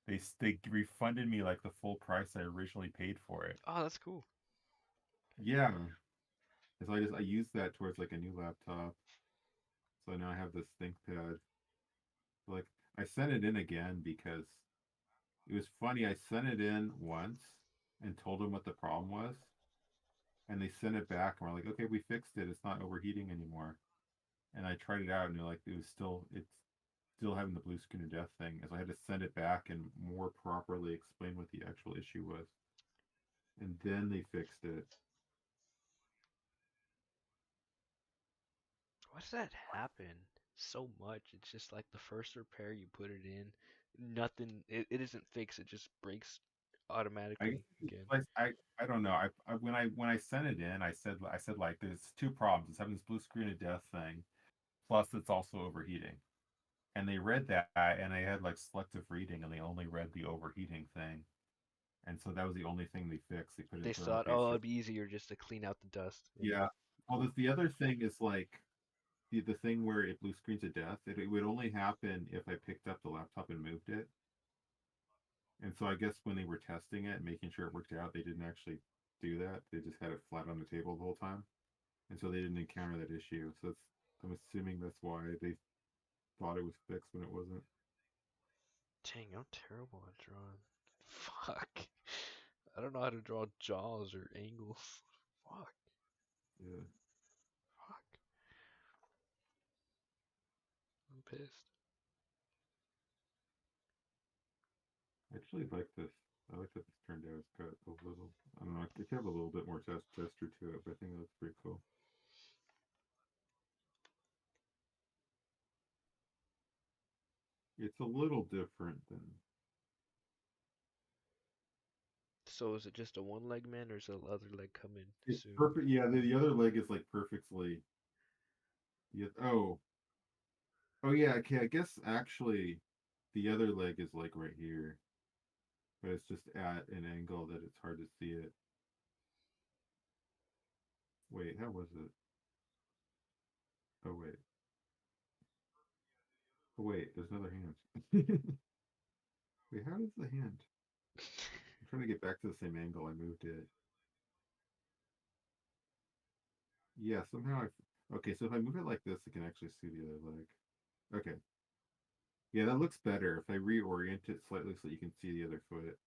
They refunded me like the full price I originally paid for it. Oh, that's cool. Yeah, so I used that towards like a new laptop. So now I have this ThinkPad. Like I sent it in again because it was funny. I sent it in once and told them what the problem was, and they sent it back and we're like, okay, we fixed it. It's not overheating anymore. And I tried it out and they're like, it's still having the blue screen of death thing. And so I had to send it back and more properly explain what the actual issue was. And then they fixed it. Why does that happen so much? It's just like the first repair you put it in, nothing. It isn't fixed. It just breaks I automatically again. I don't know. When I sent it in, I said like there's two problems. It's having this blue screen of death thing, plus it's also overheating. And they read that, and I had like selective reading, and they only read the overheating thing. And so that was the only thing they fixed. They put in They thermal thought, oh, paste. it'd be easier just to clean out the dust. Yeah. Yeah. Well, the other thing is like the thing where it blue screens to death. It would only happen if I picked up the laptop and moved it. And so I guess when they were testing it and making sure it worked out, they didn't actually do that. They just had it flat on the table the whole time, and so they didn't encounter that issue. So I'm assuming that's why they thought it was fixed when it wasn't. Dang, I'm terrible at drawing. Fuck. I don't know how to draw jaws or angles. Fuck. Yeah, Fuck. I'm pissed. I actually like this. I like that this turned out. It's got a little. I don't know. It could have a little bit more gesture to it, but I think that's pretty cool. It's a little different than. So is it just a one leg man or is the other leg coming It's soon? perfect. Yeah, the other leg is like perfectly. Yeah. Oh yeah. Okay. I guess actually, the other leg is like right here, but it's just at an angle that it's hard to see it. Wait, how was it? Oh wait. Oh wait, there's another hand. Wait, how does the hand? I'm trying to get back to the same angle I moved it. Yeah, somehow I. Okay, so if I move it like this, I can actually see the other leg. Okay. Yeah, that looks better if I reorient it slightly so you can see the other foot.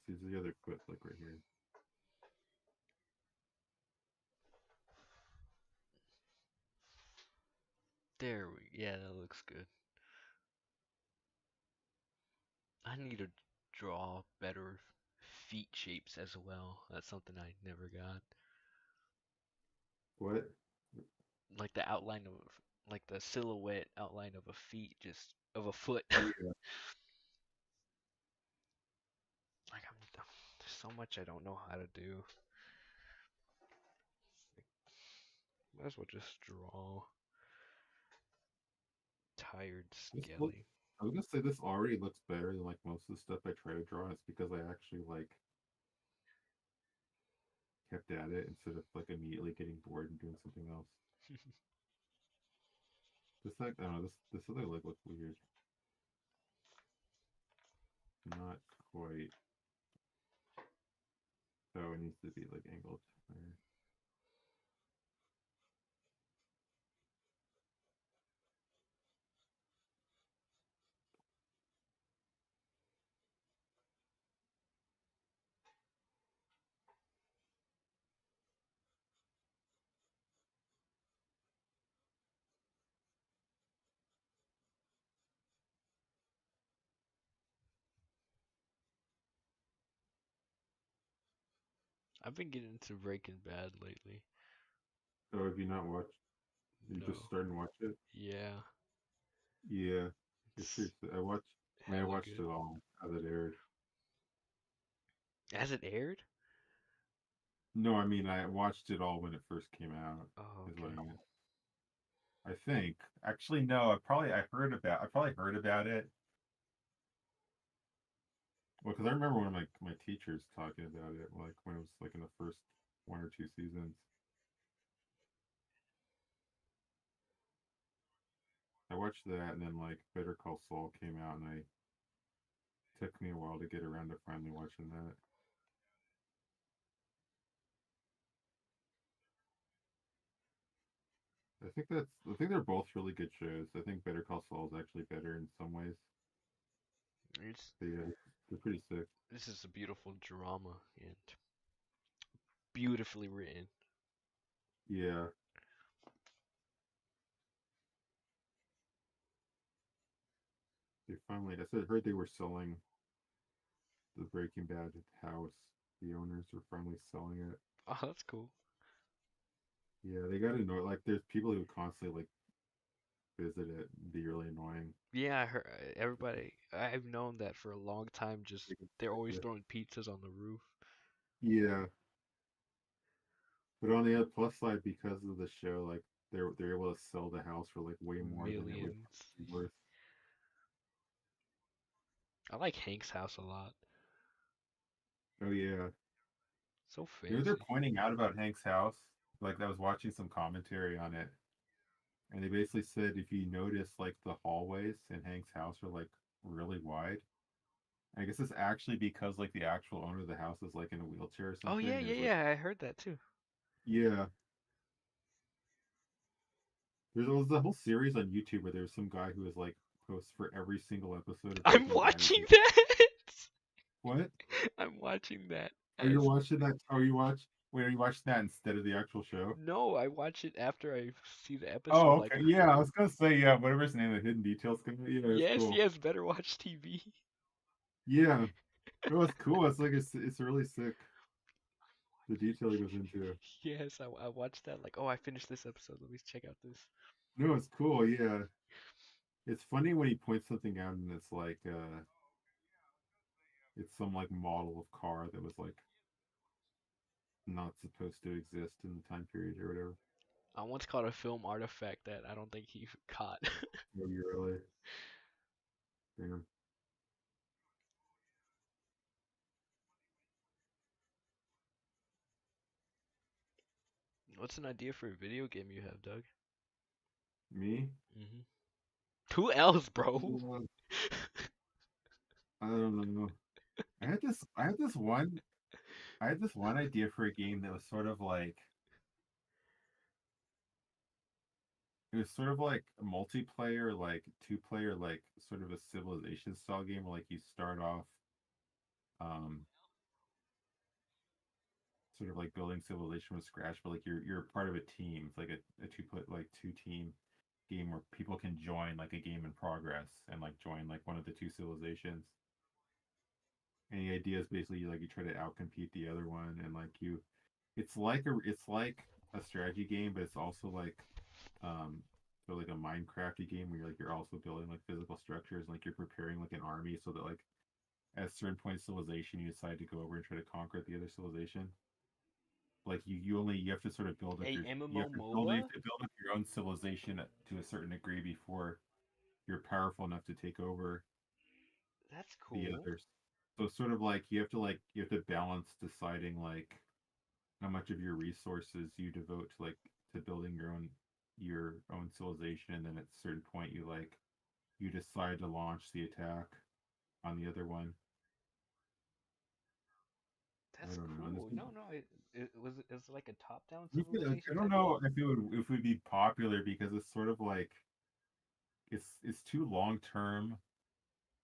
See the other foot, like right here. There we yeah, that looks good. I need to draw better feet shapes as well. That's something I never got. What? Like the outline of like the silhouette outline of a feet just of a foot. Oh yeah. Like there's so much I don't know how to do. Might as well just draw tired This look. skelly. I was gonna say this already looks better than like most of the stuff I try to draw. It's because I actually like kept at it instead of like immediately getting bored and doing something else. This like I don't know. This other leg looks weird. Not quite. Oh, it needs to be like angled higher. I've been getting into Breaking Bad lately. So have you not watched? You just No. starting to watch it? Yeah. Yeah, it's It's pretty. I watched. I mean, I hella watched good. it all as it aired. Has it aired? No, I mean I watched it all when it first came out. Oh, Is what I okay. meant. I think. Actually, no. I heard about. I probably heard about it. Well, because I remember one of my teachers talking about it, like when it was like in the first one or two seasons. I watched that, and then like Better Call Saul came out, and I took me a while to get around to finally watching that. I think they're both really good shows. I think Better Call Saul is actually better in some ways. It's But yeah, they're pretty sick. this is a beautiful drama and beautifully written. Yeah, they finally. I said heard they were selling the Breaking Bad house. The owners were finally selling it. Oh, that's cool. Yeah, they got to know. Like, there's people who constantly like visit it and be really annoying. Yeah, I heard everybody. I've known that for a long time. Just They can they're check always it. throwing pizzas on the roof. Yeah, but on the other plus side, because of the show, like they're able to sell the house for like way more than it would Millions. be worth. I like Hank's house a lot. Oh yeah, So you know what they're fancy. pointing out about Hank's house? Like I was watching some commentary on it, and they basically said if you notice like the hallways in Hank's house are like really wide. I guess it's actually because like the actual owner of the house is like in a wheelchair or Oh something. yeah, And yeah, there's like yeah. I heard that too. yeah, was a whole series on YouTube where there's some guy who is like posts for every single episode of I'm Breaking Bad. watching that. What? I'm watching that Oh, you're as watching that? Oh, you watch? Wait, are you watching that instead of the actual show? no, I watch it after I see the Oh, episode. Like, okay. Yeah, I was gonna say yeah. Whatever his name, the Hidden Details guy. Yeah, it's yes, cool. yes, better watch TV. Yeah, no, it's cool. It's like it's really sick. The detail he goes into. Yes, I watched that. Like, oh, I finished this episode. Let me check out this. No, it's cool. Yeah, it's funny when he points something out and it's like it's some like model of car that was like not supposed to exist in the time period or whatever. I once caught a film artifact that I don't think he caught. Oh, you really? Damn. What's an idea for a video game you have, Doug? Me? hmm Who else, bro? Uh, I don't know. I had this one idea for a game that was sort of like it was sort of like a multiplayer, like two player, like sort of a civilization style game where like you start off um sort of like building civilization from scratch, but like you're part of a team. It's like a two team game where people can join like a game in progress and like join like one of the two civilizations. And the idea is basically like you try to outcompete the other one and like you it's like a strategy game, but it's also like um so like a Minecrafty game where you're also building like physical structures and like you're preparing like an army so that like at a certain point in civilization you decide to go over and try to conquer the other civilization. Like you have to sort of build up A you MMO have to MOBA? build up your own civilization to a certain degree before you're powerful enough to take over That's the cool. others. So it's sort of like you have to balance deciding like how much of your resources you devote to like to building your own civilization, and then at a certain point you decide to launch the attack on the other one. I That's don't know. cool. No, no, it was like a top-down I civilization don't type know game. if it would be popular because it's sort of like it's too long term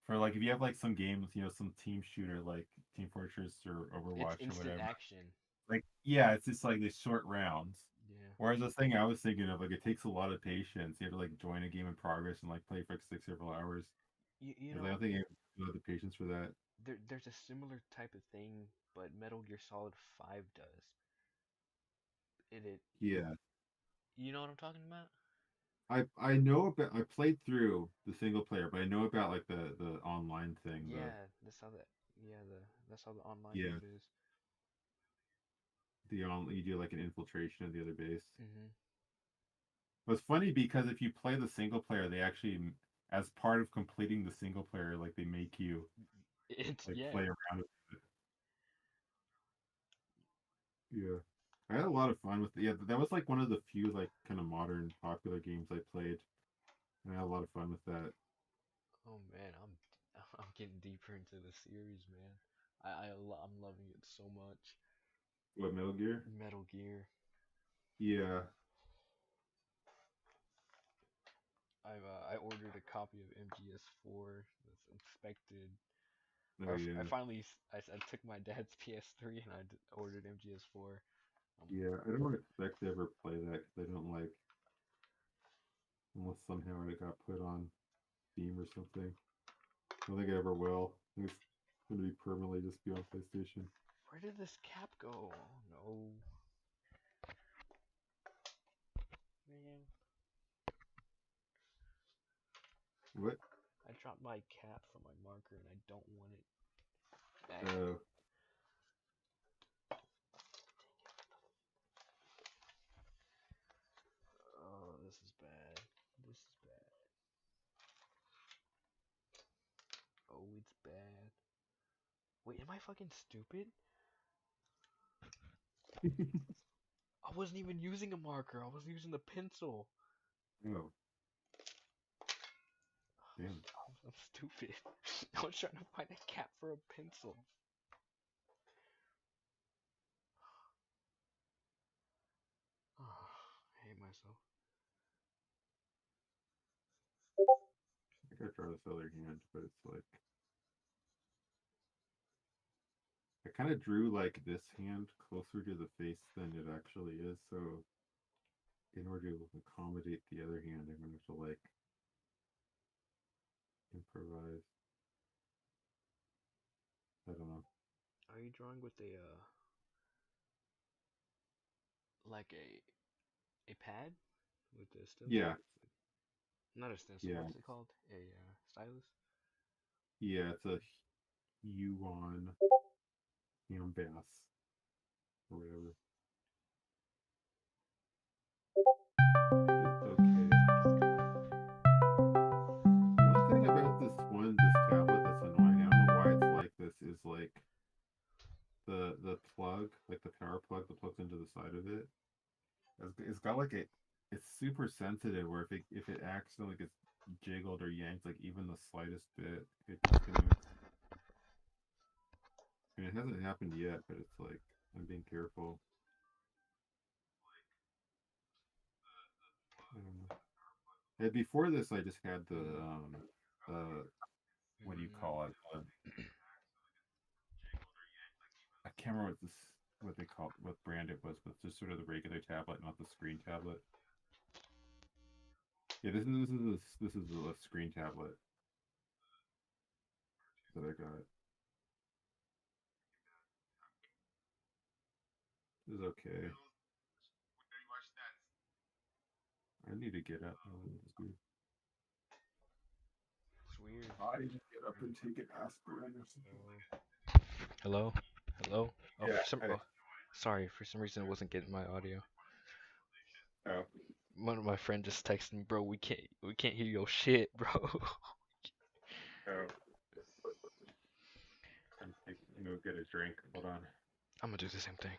for like if you have like some games, some team shooter like Team Fortress or It's Overwatch or instant whatever. action. Like yeah, it's just like these short rounds. Yeah. Whereas the thing I was thinking of, like it takes a lot of patience. You have to like join a game in progress and like play for like several hours. You Because I don't know, think you have the patience for that. there's a similar type of thing, but Metal Gear Solid 5 does. It Yeah. you know what I'm talking about? I know about I played through the single player, but I know about like the online thing, Yeah, that's how that yeah, that's how the online yeah, mode is. the on you do like an infiltration of the other base. Mhm. It's funny because if you play the single player, they actually as part of completing the single player, like they make you It's like yeah. play around with it. Yeah. I had a lot of fun with it. Yeah, that was like one of the few like kind of modern popular games I played. And I had a lot of fun with that. Oh man, I'm getting deeper into the series, man. I'm loving it so much. What, Metal Gear? Metal Gear. Yeah. I ordered a copy of MGS4 that's inspected. Oh I yeah. finally I took my dad's PS3 and ordered MGS4. Um, Yeah. I don't expect to ever play that because I don't like unless somehow it got put on Steam or something. I don't think I ever will. I think it's gonna be permanently just be on PlayStation. where did this cap go? No, man. What? I dropped my cap from my marker and I don't want it back. Uh, Oh, this is bad. This is bad. Oh, it's bad. Wait, am I fucking stupid? I wasn't even using a marker. I was using the pencil. oh, damn. I'm stupid. I was trying to find a cap for a pencil. Oh, I hate myself. I gotta try this other hand, but it's like I kind of drew like this hand closer to the face than it actually is. So in order to accommodate the other hand, I'm gonna have to like improvise. I don't know. Are you drawing with a like a pad with a stencil? Yeah, Not a stencil. yeah, What's it called? A stylus. yeah. It's a Yuan canvas or whatever. It's okay. One thing about this tablet that's annoying, I don't know why it's like this, is like the plug, like the power plug that plugs into the side of it. It's got like it's super sensitive where if it accidentally gets jiggled or yanked like even the slightest bit, it disconnects. I mean, it hasn't happened yet, but it's like I'm being careful. I don't know. And before this, I just had uh what do you Mm, call it? I can't remember what they called what brand it was, but just sort of the regular tablet, not the screen tablet. Yeah, this is a screen tablet that I got. It's okay. I need to get up. it's weird. I need to get up and take an aspirin or something. Oh. Hello? Hello? Oh, Yeah. sorry. For some reason, I wasn't getting my audio. Oh. One of my friends just texted me, bro. We can't hear your shit, bro. Oh. I'm taking, get a drink. Hold on. I'm gonna do the same thing.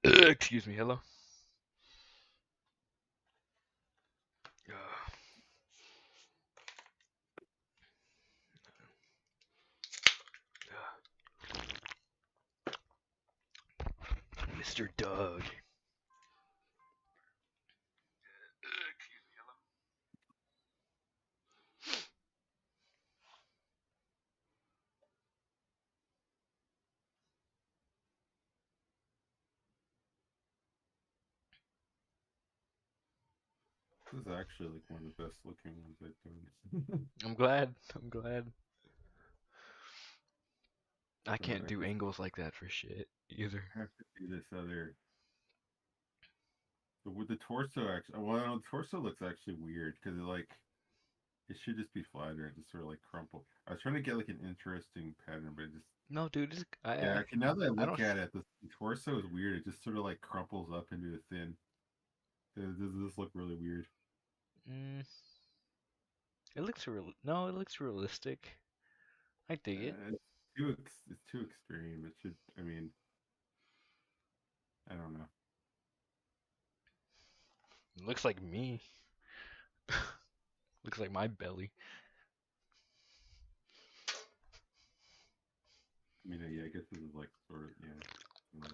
Excuse me. Hello. Mr. Doug. This is actually like one of the best looking ones I've done. I'm glad. I'm glad. I So can't do angles like that for shit either. I have to do this other. But with the torso, actually, well, no, the torso looks actually weird because it should just be flatter and just sort of like crumple. I was trying to get like an interesting pattern, but it just No, dude. yeah. Okay, now that I I look don't. at it, the torso is weird. It just sort of like crumples up into a thin. Does this look really weird? Mm, it looks real. No, it looks realistic. I dig it. It's too extreme. It should. I mean, I don't know. It looks like me. Looks like my belly. I mean, yeah. I guess this is like sort of yeah.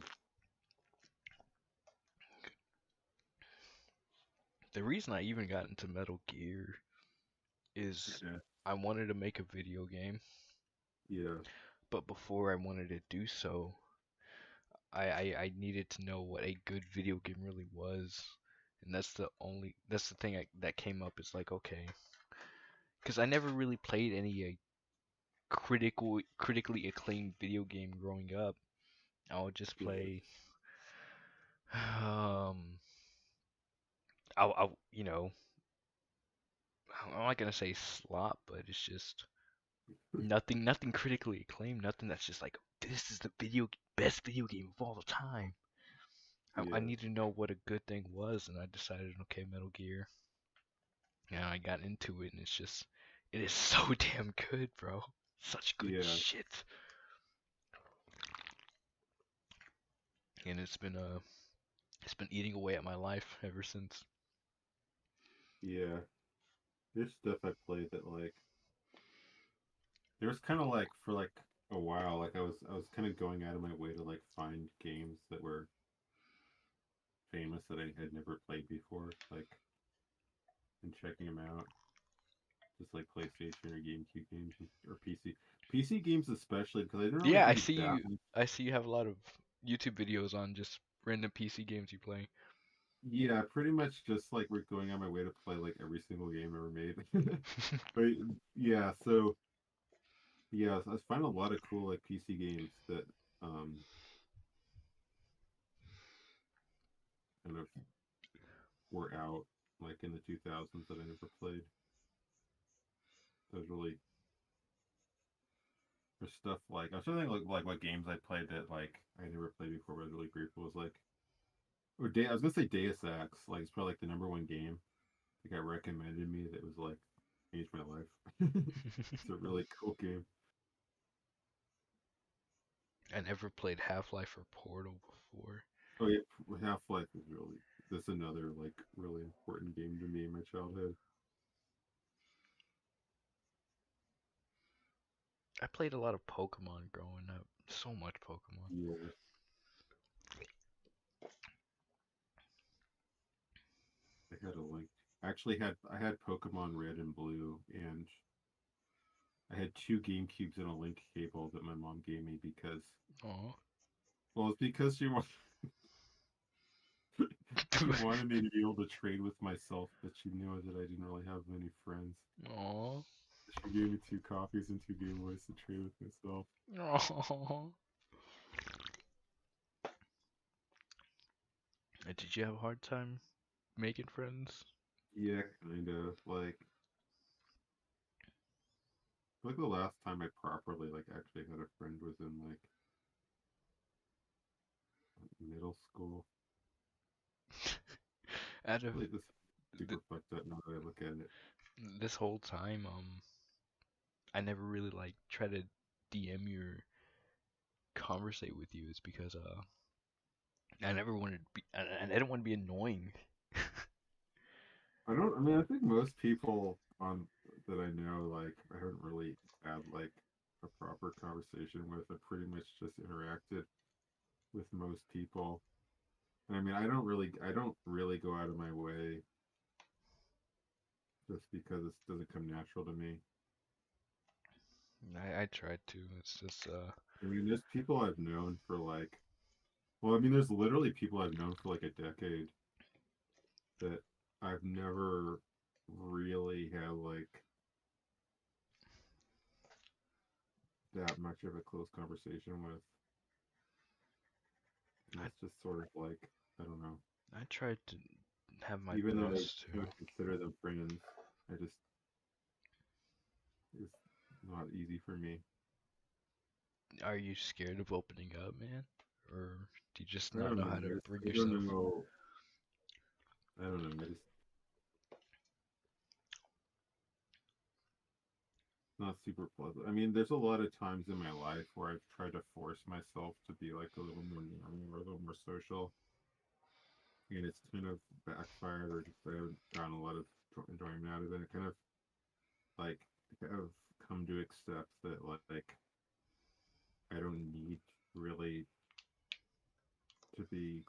The reason I even got into Metal Gear is Yeah. I wanted to make a video game, Yeah. but before I wanted to do so, I needed to know what a good video game really was, and that's the thing that came up. Is like, okay, because I never really played any critically acclaimed video game growing up. I would just Yeah. play um I you know, I'm not gonna say slop, but it's just nothing critically acclaimed, nothing that's just like this is the best video game of all the time. I Yeah. need to know what a good thing was, and I decided, okay, Metal Gear, and I got into it, and it is so damn good, bro. Such good Yeah. shit, and it's been eating away at my life ever since. Yeah. There's stuff I played that like there was kind of like for like a while like I was kind of going out of my way to like find games that were famous that I had never played before, like and checking them out, just like PlayStation or GameCube games or PC games especially because I didn't really Yeah, do that much. I see you have a lot of YouTube videos on just random PC games you play. Yeah, pretty much just like we're going on my way to play like every single game ever made. But yeah, so yeah, I find a lot of cool like PC games that um kind of were out like in the 2000s that I never played. That was really for stuff like I was trying to think like what games I played that like I never played before, but I was really grateful. Was like I was gonna say Deus Ex, like it's probably like the number one game that got recommended to me that was like changed my life. It's a really cool game. I never played Half-Life or Portal before. Oh yeah, Half Life is really that's another like really important game to me in my childhood. I played a lot of Pokemon growing up. So much Pokemon. Yeah, I had a link. I had Pokemon Red and Blue, and I had two GameCubes and a link cable that my mom gave me because Oh. well, it's because she wanted me to be able to trade with myself, but she knew that I didn't really have many friends. Oh. She gave me two copies and two Game Boys to trade with myself. Oh. Did you have a hard time making friends? Yeah, kind of like the last time I properly like actually had a friend was in like middle school. Out of Like this th super fucked up now that I look at it. this whole time, I never really like try to DM you or conversate with you. It's because I never wanted to be, and I didn't want to be annoying. I don't. I mean, I think most people on that I know, like, I haven't really had like a proper conversation with. I pretty much just interacted with most people. And I mean, I don't really go out of my way just because it doesn't come natural to me. I tried to. It's just I mean, there's people I've known for like, well, I mean, there's literally people I've known for like a decade that I've never really had like that much of a close conversation with. And I it's just sort of like, I don't know. I tried to have my Even though I best kind of to. consider them friends, I just, it's not easy for me. Are you scared of opening up, man? Or do you just I not don't know know. how to bring I don't yourself? know. I don't know. I just not super pleasant. I mean, there's a lot of times in my life where I've tried to force myself to be like a little more normal or a little more social, and it's kind of backfired, or just I haven't gotten a lot of enjoyment out of it. I kind of like have come to accept that like I don't need really to be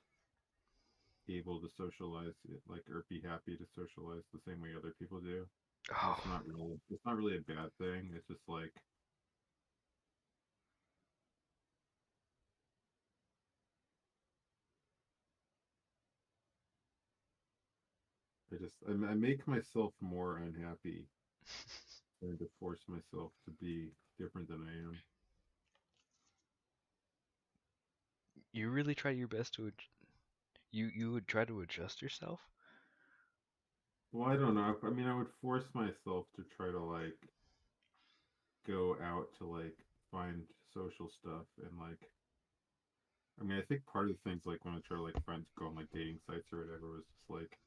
able to socialize like or be happy to socialize the same way other people do. Oh, It's not really a bad thing. It's just like I make myself more unhappy than to force myself to be different than I am. you really try your best to. You would try to adjust yourself? Well, I don't know. I mean, I would force myself to try to like go out to like find social stuff and like I mean, I think part of the things like when I try to like find go on like dating sites or whatever was just like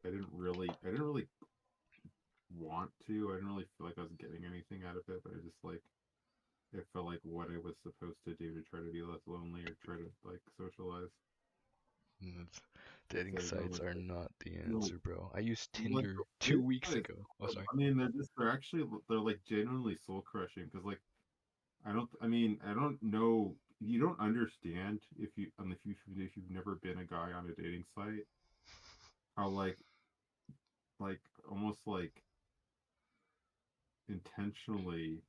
I didn't really want to. I didn't really feel like I was getting anything out of it, but I just like it felt like what I was supposed to do to try to be less lonely or try to like socialize Dating instead of going sites like are not the no, answer, bro. I used like Tinder dating 2 weeks sites. ago. Oh, sorry. I mean, they're actually they're like genuinely soul crushing because like I mean I don't know you don't understand if you've never been a guy on a dating site how like almost like intentionally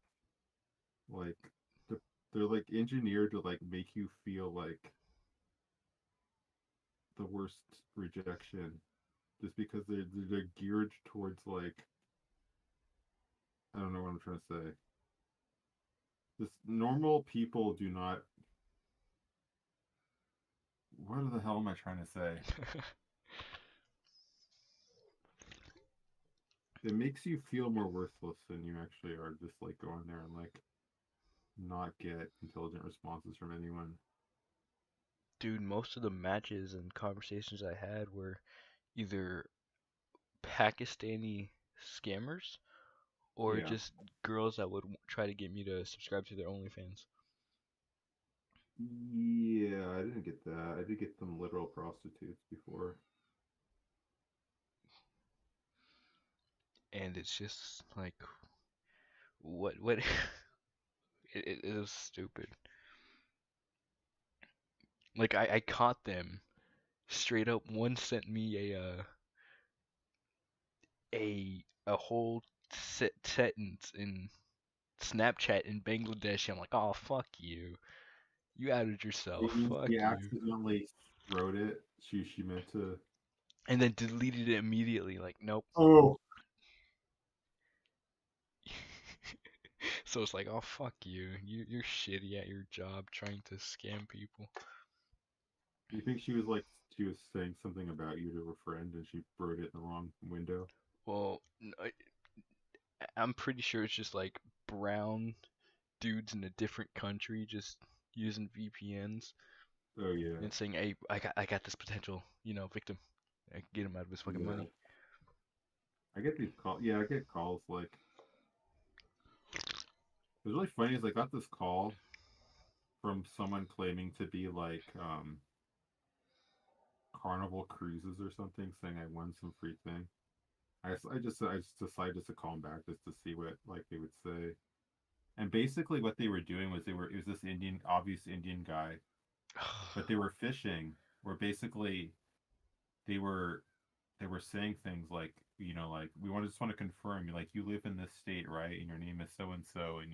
like the- they're like engineered to like make you feel like the worst rejection just because they're geared towards like I don't know what I'm trying to say. This normal people do not. What the hell am I trying to say? It makes you feel more worthless than you actually are. Just like going there and like not get intelligent responses from anyone. Dude, most of the matches and conversations I had were either Pakistani scammers or Yeah. just girls that would try to get me to subscribe to their OnlyFans. Yeah, I didn't get that. I did get some literal prostitutes before. And it's just like, what? It was stupid. Like I caught them straight up. One sent me a whole sentence in Snapchat in Bangladesh. I'm like, oh fuck you. You outed yourself. You mean Fuck she you. accidentally wrote it? She meant to. And then deleted it immediately. Like, nope. Oh, So it's like, oh fuck you. You're shitty at your job trying to scam people. you think she was like she was saying something about you to a friend and she wrote it in the wrong window? Well, I'm pretty sure it's just like brown dudes in a different country just using VPNs Oh yeah, and saying, "Hey, I got this potential, victim. I can get him out of his fucking yeah. money." I get these calls. Yeah, I get calls like it was really funny. Is I got this call from someone claiming to be like Carnival Cruises or something, saying I won some free thing. I just decided just to call them back just to see what like they would say. And basically what they were doing was it was this obvious Indian guy, but they were fishing where basically they were they were saying things like, like just want to confirm you, like, you live in this state, right? And your name is so and so, and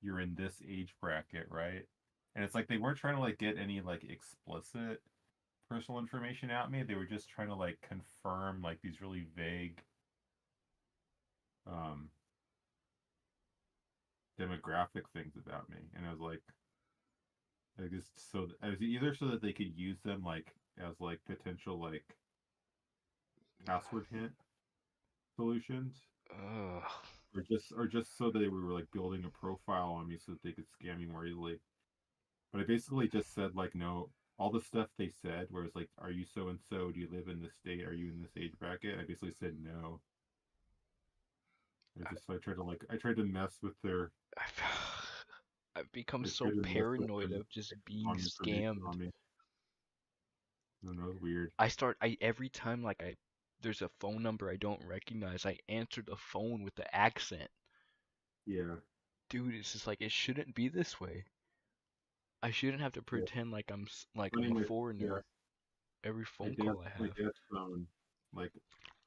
you're in this age bracket, right? And it's like they weren't trying to like get any like explicit personal information out me. They were just trying to like confirm like these really vague um demographic things about me. And I was like, I guess so I was either so that they could use them like as like potential like password hint solutions, Ugh. or just so that they were like building a profile on me so that they could scam me more easily. But I basically just said like no, all the stuff they said, where it's like, are you so and so? Do you live in this state? Are you in this age bracket? I basically said no. I tried to mess with their I've, I've become I so tried to mess with paranoid their of just being wrong information scammed. on me. I don't know, it's weird. I every time like there's a phone number I don't recognize, I answer the phone with the accent. Yeah. Dude, it's just like it shouldn't be this way. I shouldn't have to Yeah. pretend like like Funny, I'm a yeah, foreigner every phone call I my have. dad's phone, like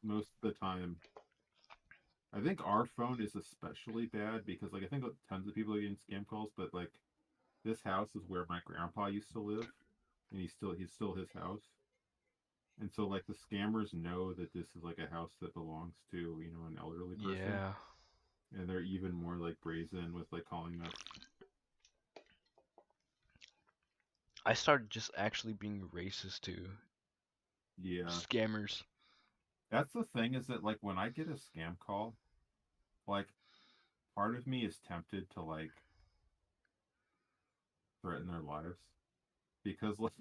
most of the time, I think our phone is especially bad because like I think tons of people are getting scam calls, but like this house is where my grandpa used to live, and he's still his house. And so like the scammers know that this is like a house that belongs to, an elderly person, Yeah. and they're even more like brazen with like calling us. I started just actually being racist to Yeah. scammers. That's the thing, is that like when I get a scam call, like part of me is tempted to like threaten their lives because like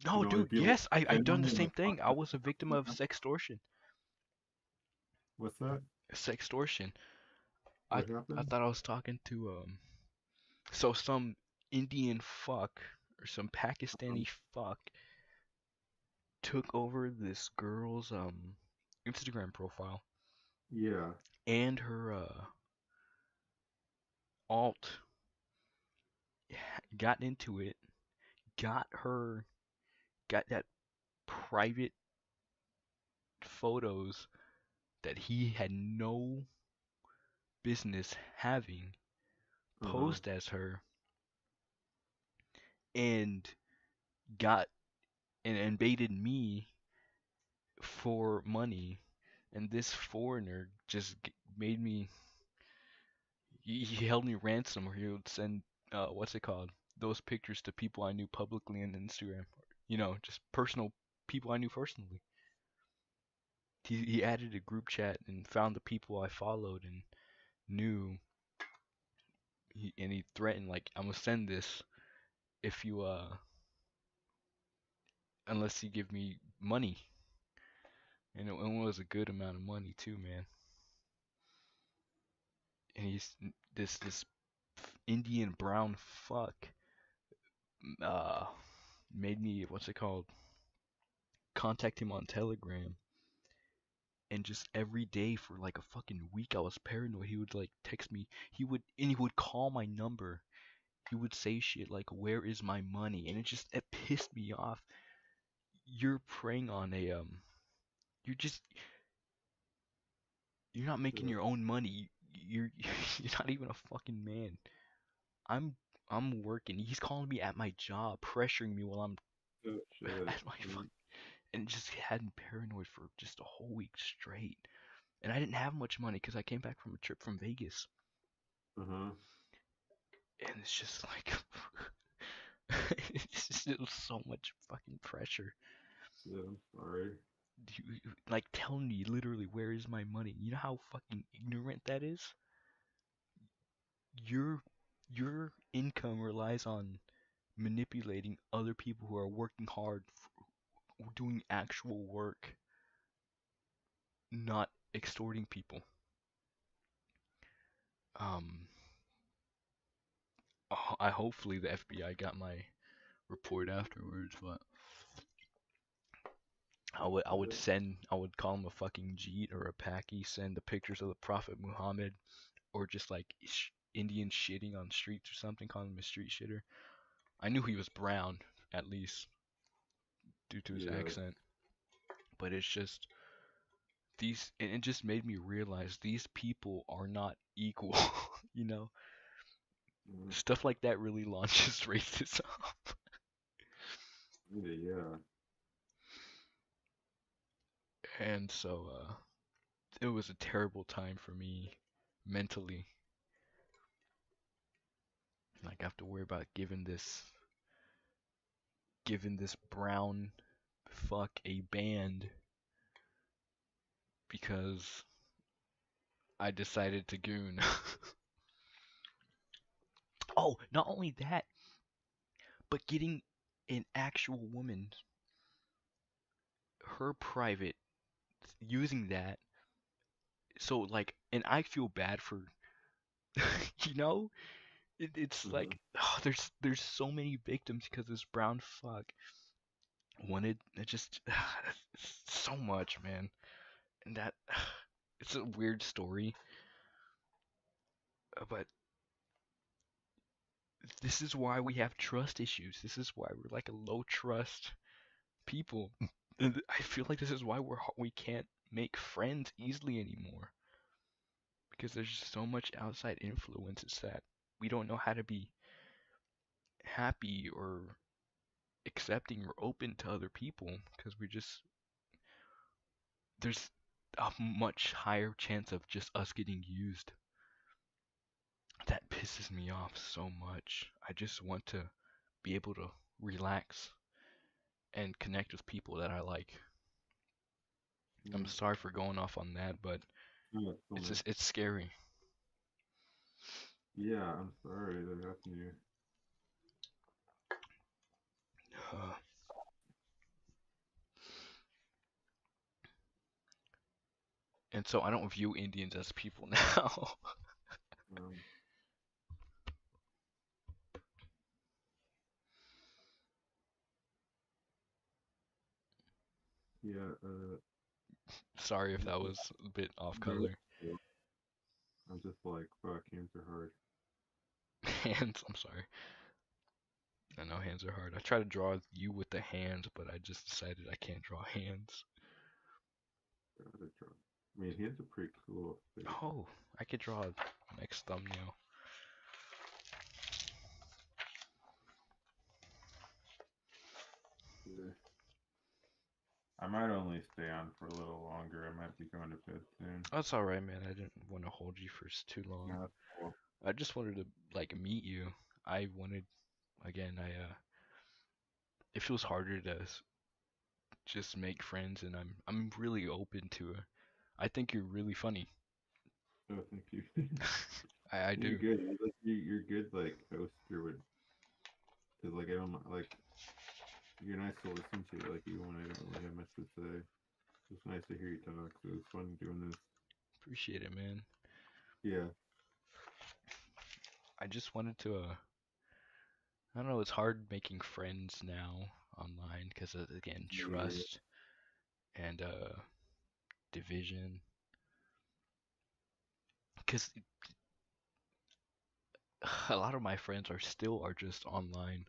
No, dude, it'd be like yes, I done the genuinely same like thing. I fucking was a victim with of them. sextortion. What's that? Sextortion. I What I happened? thought I was talking to so some Indian fuck or some Pakistani fuck took over this girl's Instagram profile Yeah. and her alt, got into it, got her got that private photos that he had no business having, Uh-huh. posed as her, and got and baited me for money. And this foreigner just made me, he held me ransom, or he would send what's it called, those pictures to people I knew publicly on Instagram, just personal people I knew personally. He added a group chat and found the people I followed and knew. And he threatened, like, I'm gonna send this if you unless you give me money. And it was a good amount of money too, man. And he's this Indian brown fuck uh made me, what's it called, contact him on Telegram. And just every day for like a fucking week I was paranoid. He would like text me, he would call my number. He would say shit like, where is my money? And it pissed me off. You're preying on a you're just you're not making Yeah. your own money. You're you're not even a fucking man. I'm I'm working. He's calling me at my job, pressuring me while I'm Oh shit. at my fuck, and it just had me paranoid for just a whole week straight. And I didn't have much money because I came back from a trip from Vegas, Uh-huh. and it's just like it was so much fucking pressure. Yeah, I'm sorry. Like telling me literally, where is my money? You know how fucking ignorant that is. Your your income relies on manipulating other people who are working hard, doing actual work, not extorting people. Um, oh, I hopefully the FBI got my report afterwards, but I would call him a fucking Jeet or a Paki, send the pictures of the Prophet Muhammad, or just like Indians shitting on streets or something, calling him a street shitter. I knew he was brown, at least due to his Yeah. accent, but it's just these, and it just made me realize these people are not equal, you know? Mm. Stuff like that really launches racism. Yeah. And so, it was a terrible time for me mentally. Like, I have to worry about giving this brown fuck a band because I decided to goon. Oh, not only that, but getting an actual woman, her private, using that. So, like, and I feel bad for, you know, it's Mhm. like, oh, there's so many victims because this brown fuck wanted it just so much, man. And that it's a weird story, but this is why we have trust issues. This is why we're like a low trust people. And I feel like this is why we can't make friends easily anymore because there's just so much outside influences that we don't know how to be happy or accepting or open to other people because we just there's a much higher chance of just us getting used. That pisses me off so much. I just want to be able to relax and connect with people that I like. I'm Mm. sorry for going off on that, but Yeah, it's cool, man. it's scary. Yeah, I'm sorry that happened to you. And so I don't view Indians as people now. Um, yeah, Sorry if that was a bit off no, it's color. cool. I'm just like, fuck, hands are hard. Hands, I'm sorry. I know hands are hard. I try to draw you with the hands, but I just decided I can't draw hands. Gotta try. I mean, hands are pretty cool. Oh, I could draw a next thumbnail. Yeah. I might only stay on for a little longer. I might be going to bed soon. That's alright, man. I didn't want to hold you for too long. Yeah, that's cool. I just wanted to like meet you. I wanted again. It feels harder to just make friends, and I'm really open to it. I think you're really funny. Oh, thank you. I You're do. good. You're good, like hoster with, cause like I don't like you're nice to listen to. Like even when I don't really have much to say, it's nice to hear you talk. So it's fun doing this. Appreciate it, man. Yeah. I just wanted to. I don't know. It's hard making friends now online because again, Yeah. trust and division. Because a lot of my friends are just online.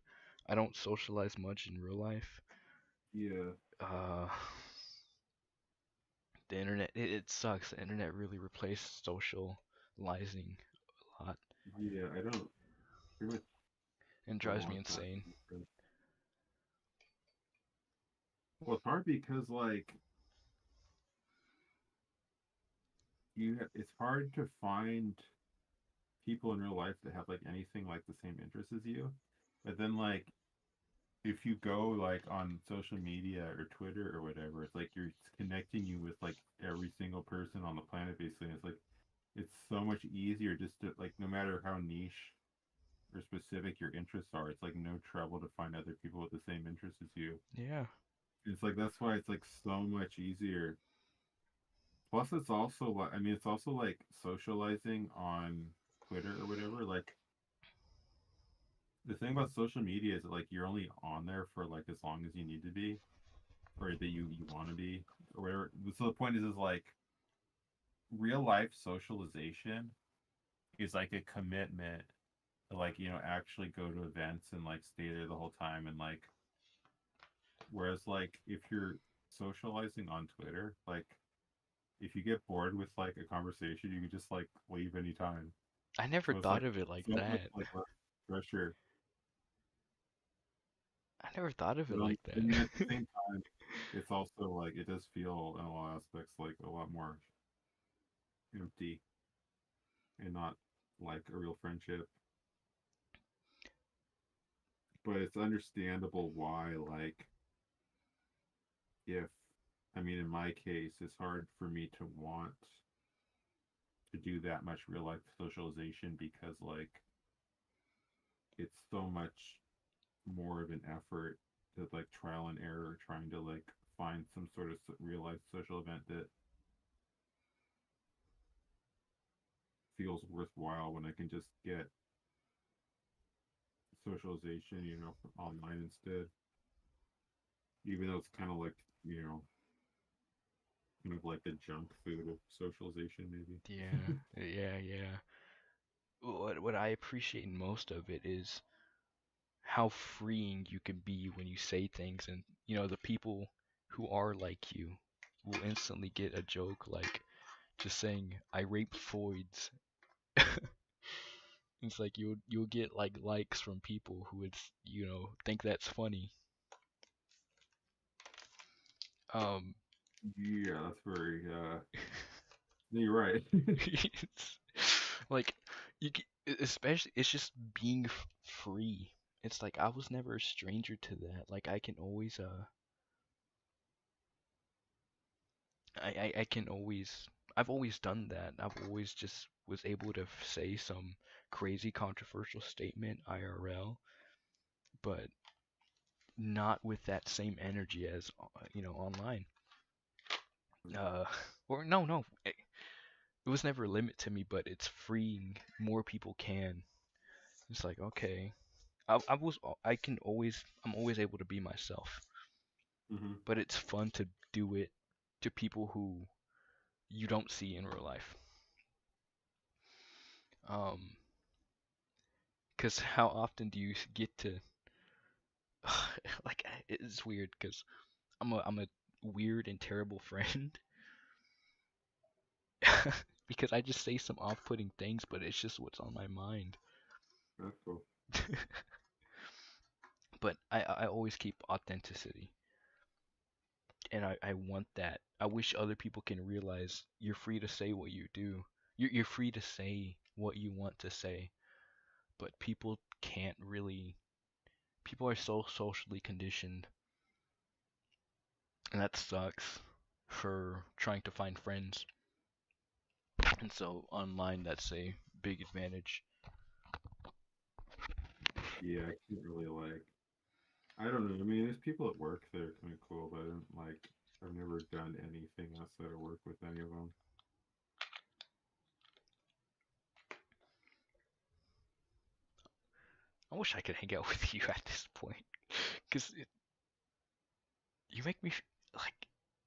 I don't socialize much in real life. Yeah. Uh, the internet it sucks. The internet really replaced socializing a lot Yeah. I don't pretty much and don't drives me want that. insane. Well, it's hard because like it's hard to find people in real life that have like anything like the same interests as you. But then like if you go like on social media or Twitter or whatever, it's like you're connecting you with like every single person on the planet basically. It's like it's so much easier just to like no matter how niche or specific your interests are, it's like no trouble to find other people with the same interests as you. Yeah. It's like that's why it's like so much easier. Plus, it's also like I mean, it's also like socializing on Twitter or whatever. Like the thing about social media is that like you're only on there for like as long as you need to be, or that you want to be, or whatever. So the point is like real life socialization is like a commitment to like actually go to events and like stay there the whole time and like whereas like if you're socializing on Twitter, like if you get bored with like a conversation, you can just like leave anytime. I never So it's thought like of it like so much that. like less pressure. I never thought of it But like that. I mean, at the same time, it's also like it does feel in a lot of aspects like a lot more empty and not like a real friendship. But it's understandable why, like, if I mean, in my case, it's hard for me to want to do that much real life socialization because, like, it's so much more of an effort to like trial and error trying to like find some sort of real life social event that feels worthwhile when I can just get socialization, online instead. Even though it's kind of like, you know, kind of like the junk food of socialization, maybe. Yeah, yeah, yeah. What I appreciate most of it is how freeing you can be when you say things, and the people who are like you will instantly get a joke like just saying I raped Floyd's. It's like you'll get like likes from people who would think that's funny. Um, Yeah, that's very. You're right. it's like especially it's just being free. It's like I was never a stranger to that. Like I can always I can always I've always done that. I've always just was able to say some crazy controversial statement IRL, but not with that same energy as online. Uh, or no, it was never a limit to me, but it's freeing. More people can. It's like okay, I can always I'm always able to be myself, Hmm. but it's fun to do it to people who you don't see in real life. Um, 'Cause how often do you get to like it's weird because I'm a weird and terrible friend because I just say some off-putting things, but it's just what's on my mind. That's cool. But I always keep authenticity, and I want that. I wish other people can realize you're free to say what you do. You're free to say what you want to say, but people can't really. People are so socially conditioned, and that sucks for trying to find friends. And so online, that's a big advantage. Yeah, I can't really like. I don't know. I mean, there's people at work that are kind of cool, but I don't like. I've never done anything outside of work with any of them. I wish I could hang out with you at this point, because you make me like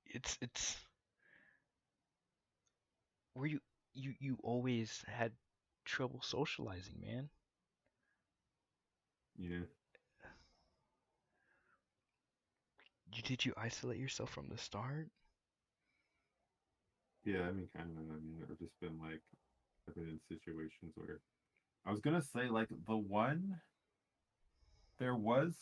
it's where you always had trouble socializing, man. Yeah, Did you isolate yourself from the start? yeah. I mean, kind of. I mean, I've just been like, I've been in situations where I was gonna say like the one there was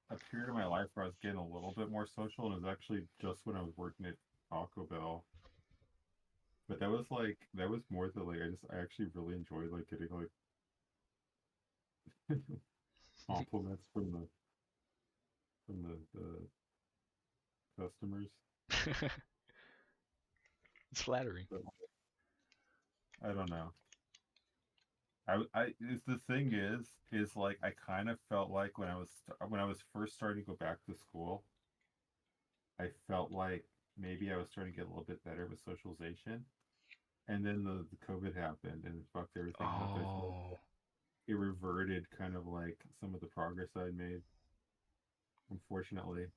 a period of my life where I was getting a little bit more social, and it was actually just when I was working at Taco Bell. But that was more than like I actually really enjoyed like getting like compliments from the customers. It's flattering. But I don't know. I is the thing is like I kind of felt like when I was first starting to go back to school, I felt like maybe I was starting to get a little bit better with socialization. And then the COVID happened and it fucked everything up. I feel Oh, like it reverted kind of like some of the progress I'd made, unfortunately.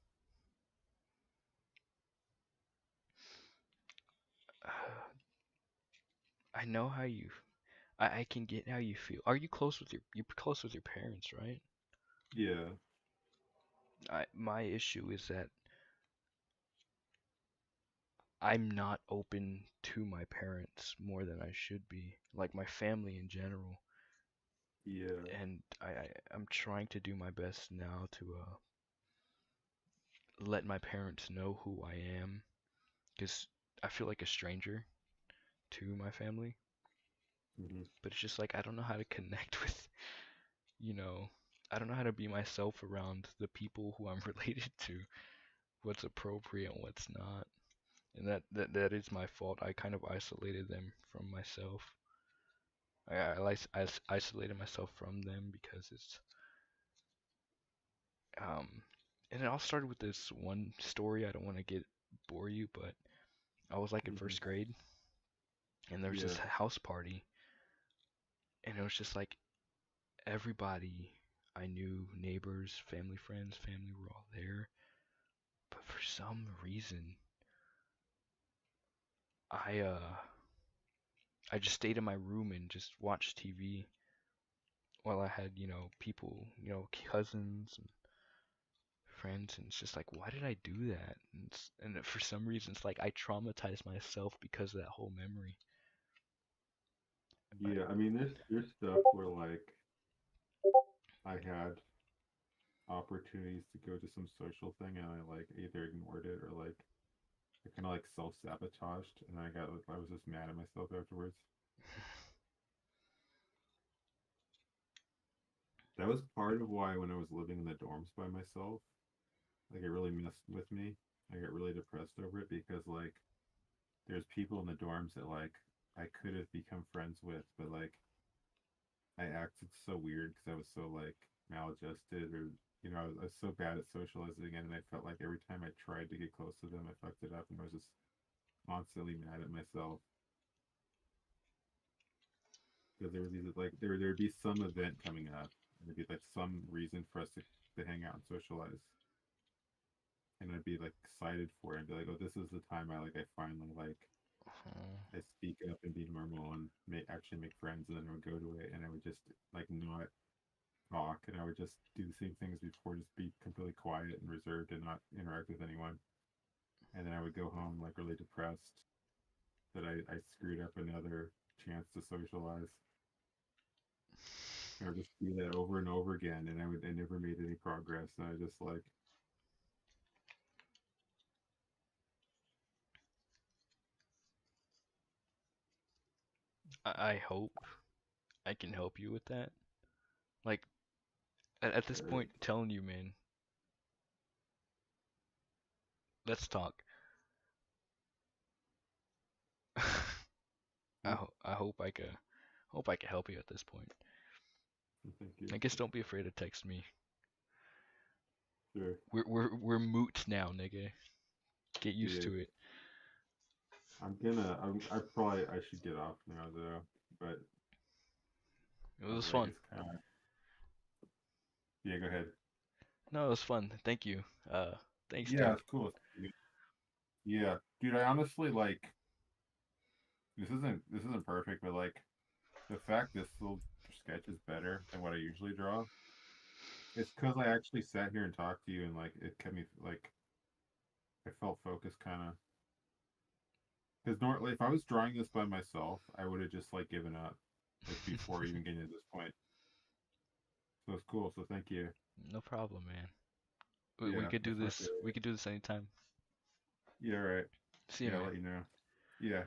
I know how you. I can get how you feel. Are you close with you're close with your parents, right? Yeah, My issue is that I'm not open to my parents more than I should be, like my family in general. yeah, And I'm trying to do my best now to let my parents know who I am, because I feel like a stranger to my family. hmm, But it's just like I don't know how to connect with, you know, I don't know how to be myself around the people who I'm related to. What's appropriate and what's not. And that is my fault. I kind of isolated them from myself. I isolated myself from them because it's um and it all started with this one story. I don't want to get bore you, but I was like in hmm, first grade and there was yeah, this house party and it was just like everybody I knew, neighbors, family, friends, family were all there. But for some reason, I uh I just stayed in my room and just watched TV while I had, people, cousins and friends, and it's just like, why did I do that? And for some reason, it's like I traumatized myself because of that whole memory. yeah. I mean, there's stuff where like I had opportunities to go to some social thing and I like either ignored it or like I kind of like self sabotaged and I was just mad at myself afterwards. That was part of why when I was living in the dorms by myself, like it really messed with me. I got really depressed over it because like there's people in the dorms that like I could have become friends with, but like I acted so weird because I was so like maladjusted or I was so bad at socializing and I felt like every time I tried to get close to them, I fucked it up and I was just constantly mad at myself because there was these like there'd be some event coming up and there'd be like some reason for us to hang out and socialize and I'd be like excited for it and be like, oh, this is the time I finally like Oh, I speak up and be normal and actually make friends, and then I would go to it and I would just like not talk, and I would just do the same things before, just be completely quiet and reserved and not interact with anyone. And then I would go home like really depressed that I screwed up another chance to socialize. I would just do that over and over again, and I never made any progress. And I just like, I hope I can help you with that. Like at this sure, point, telling you, man, let's talk. hmm, I hope I can help you at this point. thank you, I guess don't be afraid to text me. sure, We're moot now, nigga. Get used yeah. to it. I probably I should get off now though, but It I was was like, fun. it's kind of, yeah, go ahead. No, it was fun. Thank you. Thanks, Yeah, Doug. it's cool. Yeah, dude, I honestly like this isn't perfect, but like the fact this little sketch is better than what I usually draw, it's because I actually sat here and talked to you, and like it kept me like I felt focused, kind of. Because normally, if I was drawing this by myself, I would have just like given up, like before even getting to this point. So it's cool. So thank you. No problem, man. We Yeah, could do that's my this. We favorite. could do this anytime. Yeah, right. See you, Yeah, I'll man. let you know. Yeah.